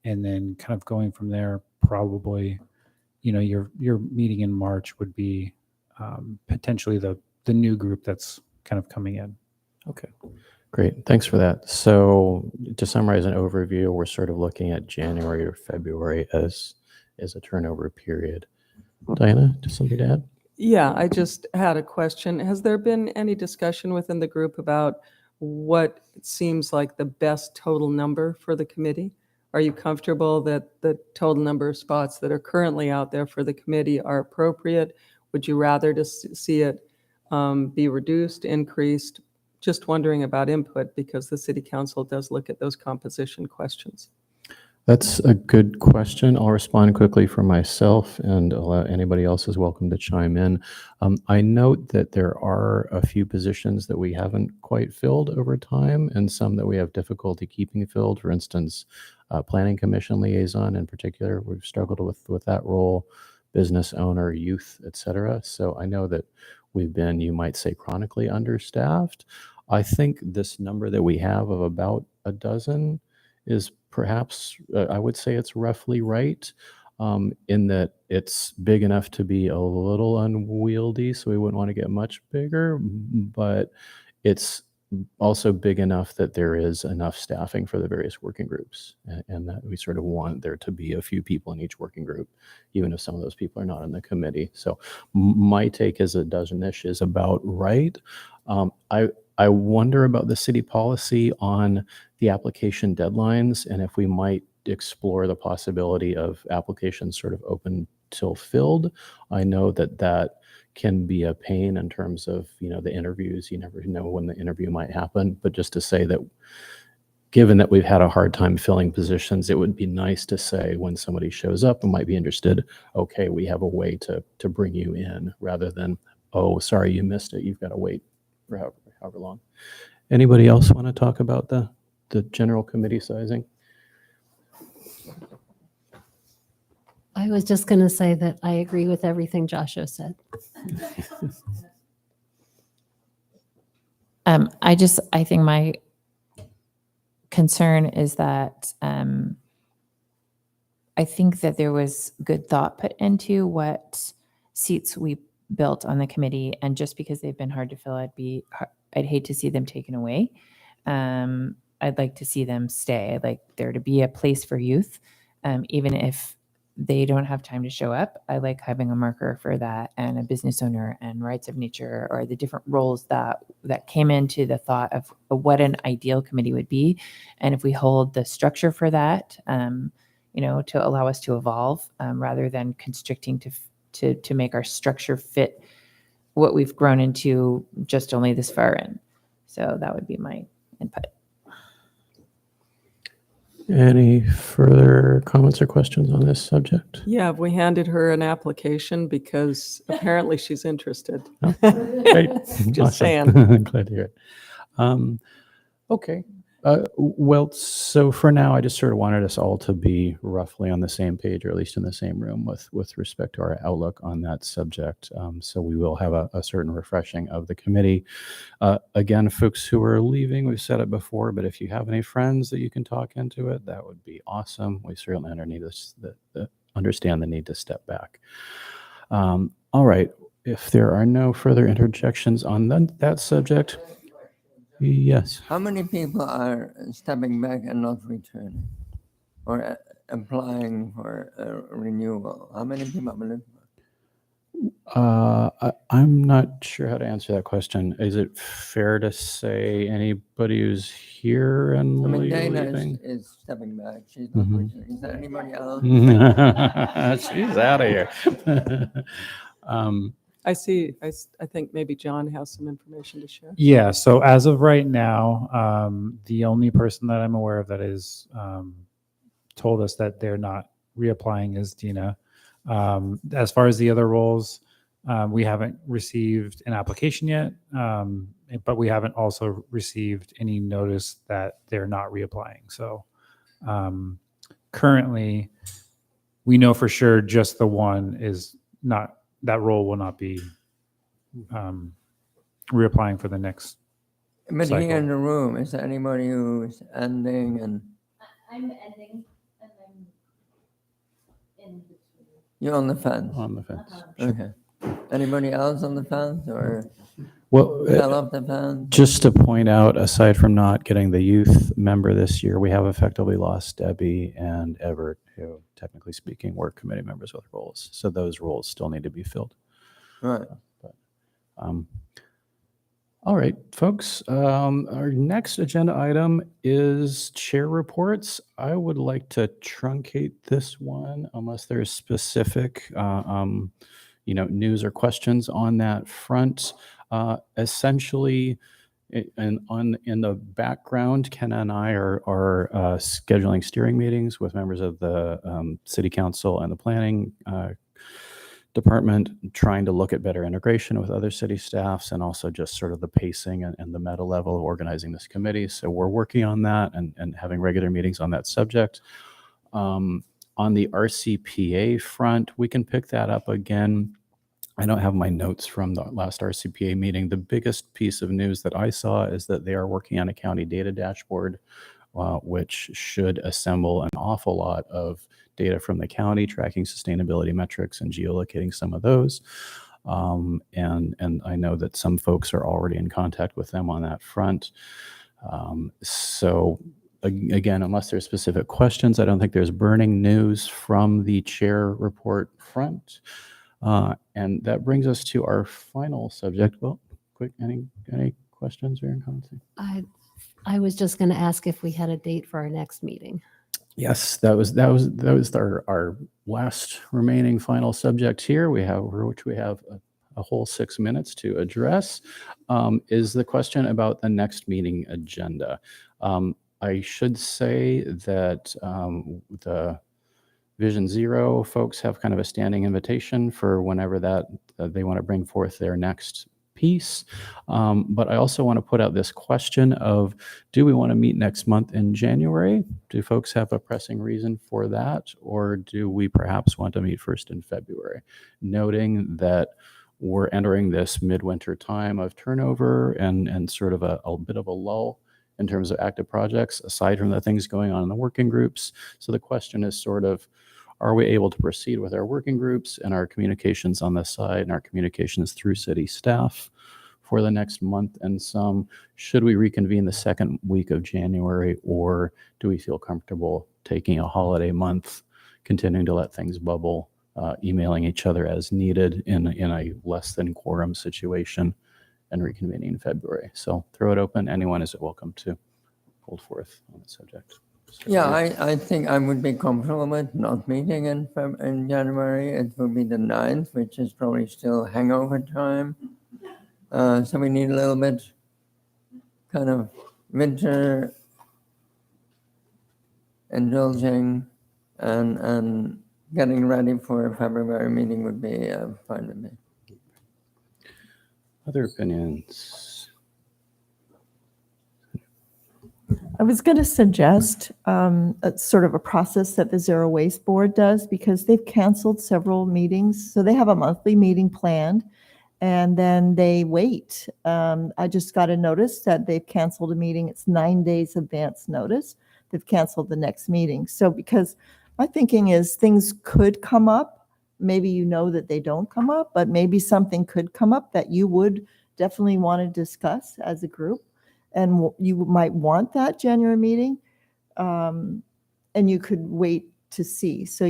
And then kind of going from there, probably, your meeting in March would be potentially the new group that's kind of coming in. Okay, great. Thanks for that. So to summarize an overview, we're sort of looking at January or February as a turnover period. Diana, just something to add? Yeah, I just had a question. Has there been any discussion within the group about what seems like the best total number for the committee? Are you comfortable that the total number of spots that are currently out there for the committee are appropriate? Would you rather just see it be reduced, increased? Just wondering about input because the city council does look at those composition questions. That's a good question. I'll respond quickly for myself, and allow anybody else is welcome to chime in. I note that there are a few positions that we haven't quite filled over time, and some that we have difficulty keeping filled. For instance, Planning Commission liaison in particular, we've struggled with that role, business owner, youth, etc. So I know that we've been, you might say, chronically understaffed. I think this number that we have of about a dozen is perhaps, I would say it's roughly right, in that it's big enough to be a little unwieldy, so we wouldn't want to get much bigger, but it's also big enough that there is enough staffing for the various working groups, and that we sort of want there to be a few people in each working group, even if some of those people are not in the committee. So my take is a dozen-ish is about right. I wonder about the city policy on the application deadlines, and if we might explore the possibility of applications sort of open till filled. I know that can be a pain in terms of, the interviews. You never know when the interview might happen, but just to say that given that we've had a hard time filling positions, it would be nice to say when somebody shows up and might be interested, okay, we have a way to bring you in, rather than, oh, sorry, you missed it. You've got to wait for however long. Anybody else want to talk about the general committee sizing? I was just going to say that I agree with everything Joshua said. I think my concern is that I think that there was good thought put into what seats we built on the committee, and just because they've been hard to fill, I'd hate to see them taken away. I'd like to see them stay. I'd like there to be a place for youth, even if they don't have time to show up. I like having a marker for that, and a business owner and rights of nature, or the different roles that came into the thought of what an ideal committee would be. And if we hold the structure for that, to allow us to evolve, rather than constricting to make our structure fit what we've grown into just only this far in. So that would be my input. Any further comments or questions on this subject? Yeah, we handed her an application because apparently she's interested. Oh, great. Just Awesome. saying. Glad to hear it. Okay. Well, so for now, I just sort of wanted us all to be roughly on the same page, or at least in the same room with respect to our outlook on that subject. So we will have a certain refreshing of the committee. Again, folks who are leaving, we've said it before, but if you have any friends that you can talk into it, that would be awesome. We certainly understand the need to step back. All right. If there are no further interjections on that subject, yes. How many people are stepping back and not returning, or applying for a renewal? How many people are looking for? I'm not sure how to answer that question. Is it fair to say anybody who's here and I mean, Dana leaving? is stepping back. She's not returning. Is there anybody else? She's out of here. I think maybe John has some information to share. Yeah, so as of right now, the only person that I'm aware of that is told us that they're not reapplying is Dina. As far as the other roles, we haven't received an application yet, but we haven't also received any notice that they're not reapplying. So currently, we know for sure just the one is not, that role will not be reapplying for the next But cycle. here in the room, is there anybody who's ending and I'm ending, and I'm in between. you're on the fence? On the fence. Okay. Anybody else on the fence or Well, fell off the fence? just to point out, aside from not getting the youth member this year, we have effectively lost Debbie and Everett, who, technically speaking, were committee members with roles. So those roles still need to be filled. Right. All right, folks. Our next agenda item is chair reports. I would like to truncate this one unless there's specific, news or questions on that front. Essentially, in the background, Ken and I are scheduling steering meetings with members of the city council and the planning department, trying to look at better integration with other city staffs, and also just sort of the pacing and the meta level of organizing this committee. So we're working on that and having regular meetings on that subject. On the RCPA front, we can pick that up again. I don't have my notes from the last RCPA meeting. The biggest piece of news that I saw is that they are working on a county data dashboard, which should assemble an awful lot of data from the county, tracking sustainability metrics and geolocating some of those. And I know that some folks are already in contact with them on that front. So again, unless there's specific questions, I don't think there's burning news from the chair report front. And that brings us to our final subject. Well, quick, any questions or comments? I was just going to ask if we had a date for our next meeting. Yes, that was our last remaining final subject here. We have a whole 6 minutes to address. Is the question about the next meeting agenda. I should say that the Vision Zero folks have kind of a standing invitation for whenever that they want to bring forth their next piece. But I also want to put out this question of, do we want to meet next month in January? Do folks have a pressing reason for that? Or do we perhaps want to meet first in February? Noting that we're entering this midwinter time of turnover and sort of a bit of a lull in terms of active projects, aside from the things going on in the working groups. So the question is sort of, are we able to proceed with our working groups and our communications on this side and our communications through city staff for the next month and some? Should we reconvene the second week of January, or do we feel comfortable taking a holiday month, continuing to let things bubble, emailing each other as needed in a less than quorum situation, and reconvening in February? So throw it open. Anyone is welcome to hold forth on the subject. Yeah, I think I would be comfortable with not meeting in January. It will be the 9th, which is probably still hangover time. So we need a little bit kind of winter indulging and getting ready for a February meeting would be fine with me. Other opinions? I was going to suggest a sort of a process that the Zero Waste Board does, because they've canceled several meetings. So they have a monthly meeting planned, and then they wait. I just got a notice that they've canceled a meeting. It's 9 days advance notice. They've canceled the next meeting. So because my thinking is things could come up. Maybe you know that they don't come up, but maybe something could come up that you would definitely want to discuss as a group. And you might want that January meeting, and you could wait to see. So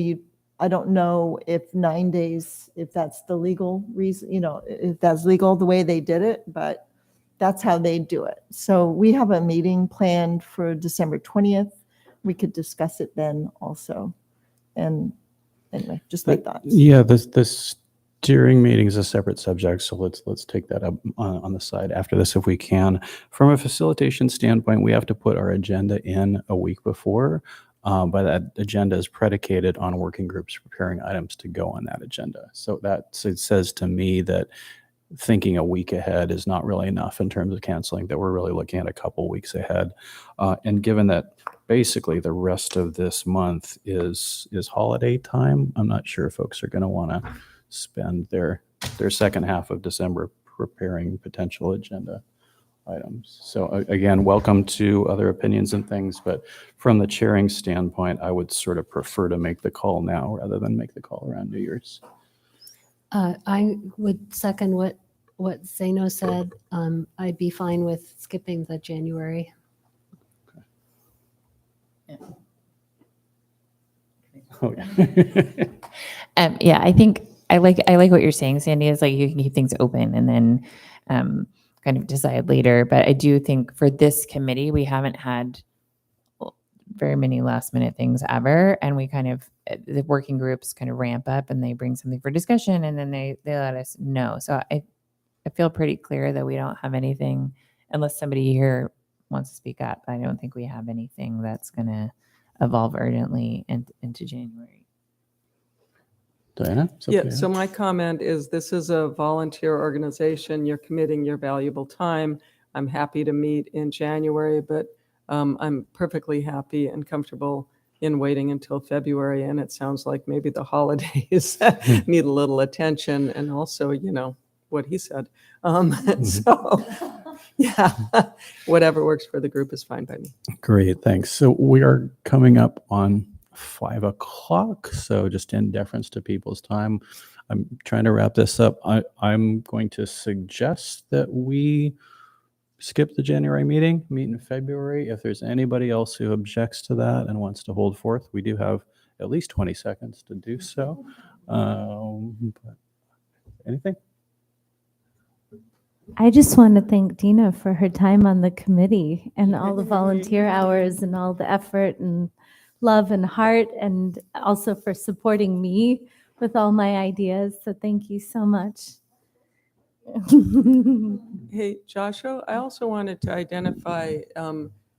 I don't know if 9 days, if that's the legal reason, if that's legal the way they did it, but that's how they do it. So we have a meeting planned for December 20th. We could discuss it then also. And anyway, just my thoughts. Yeah, this steering meeting is a separate subject, so let's take that up on the side after this if we can. From a facilitation standpoint, we have to put our agenda in a week before, but that agenda is predicated on working groups preparing items to go on that agenda. So it says to me that thinking a week ahead is not really enough in terms of canceling, that we're really looking at a couple weeks ahead. And given that basically the rest of this month is holiday time, I'm not sure folks are going to want to spend their second half of December preparing potential agenda items. So again, welcome to other opinions and things, but from the chairing standpoint, I would sort of prefer to make the call now rather than make the call around New Year's. I would second what Zeno said. I'd be fine with skipping the January. Oh, yeah. Yeah, I think I like what you're saying, Sandy, is like you can keep things open and then kind of decide later. But I do think for this committee, we haven't had very many last minute things ever. And we kind of, the working groups kind of ramp up and they bring something for discussion and then they let us know. So I feel pretty clear that we don't have anything, unless somebody here wants to speak up. I don't think we have anything that's going to evolve urgently into January. Diana? Yeah, so my comment is this is a volunteer organization. You're committing your valuable time. I'm happy to meet in January, but I'm perfectly happy and comfortable in waiting until February. And it sounds like maybe the holidays need a little attention, and also, what he said. So yeah, whatever works for the group is fine by me. Great, thanks. So we are coming up on 5 o'clock. So just in deference to people's time, I'm trying to wrap this up. I'm going to suggest that we skip the January meeting, meet in February. If there's anybody else who objects to that and wants to hold forth, we do have at least 20 seconds to do so. But anything? I just want to thank Dina for her time on the committee and all the volunteer hours and all the effort and love and heart, and also for supporting me with all my ideas. So thank you so much. Hey, Joshua, I also wanted to identify,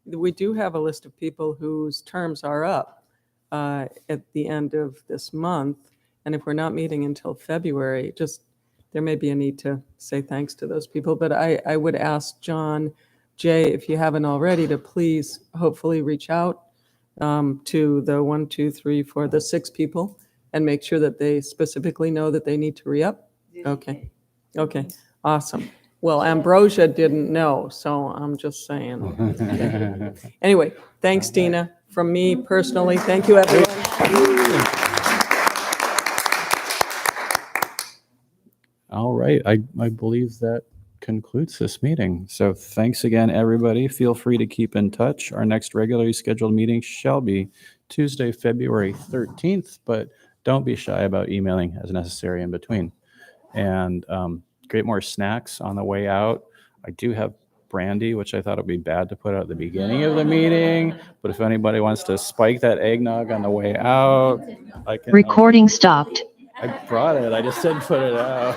we do have a list of people whose terms are up at the end of this month. And if we're not meeting until February, just there may be a need to say thanks to those people. But I would ask John Jay, if you haven't already, to please hopefully reach out to the 6 people and make sure that they specifically know that they need to re-up. Okay. Okay. Awesome. Well, Ambrosia didn't know, so I'm just saying. Okay. Anyway, thanks, Dina. From me personally, thank you, everyone. All right, I believe that concludes this meeting. So thanks again, everybody. Feel free to keep in touch. Our next regularly scheduled meeting shall be Tuesday, February 13th, but don't be shy about emailing as necessary in between. And great more snacks on the way out. I do have brandy, which I thought would be bad to put out at the beginning of the meeting, but if anybody wants to spike that eggnog on the way out, I can. Recording stopped. I brought it. I just didn't put it out.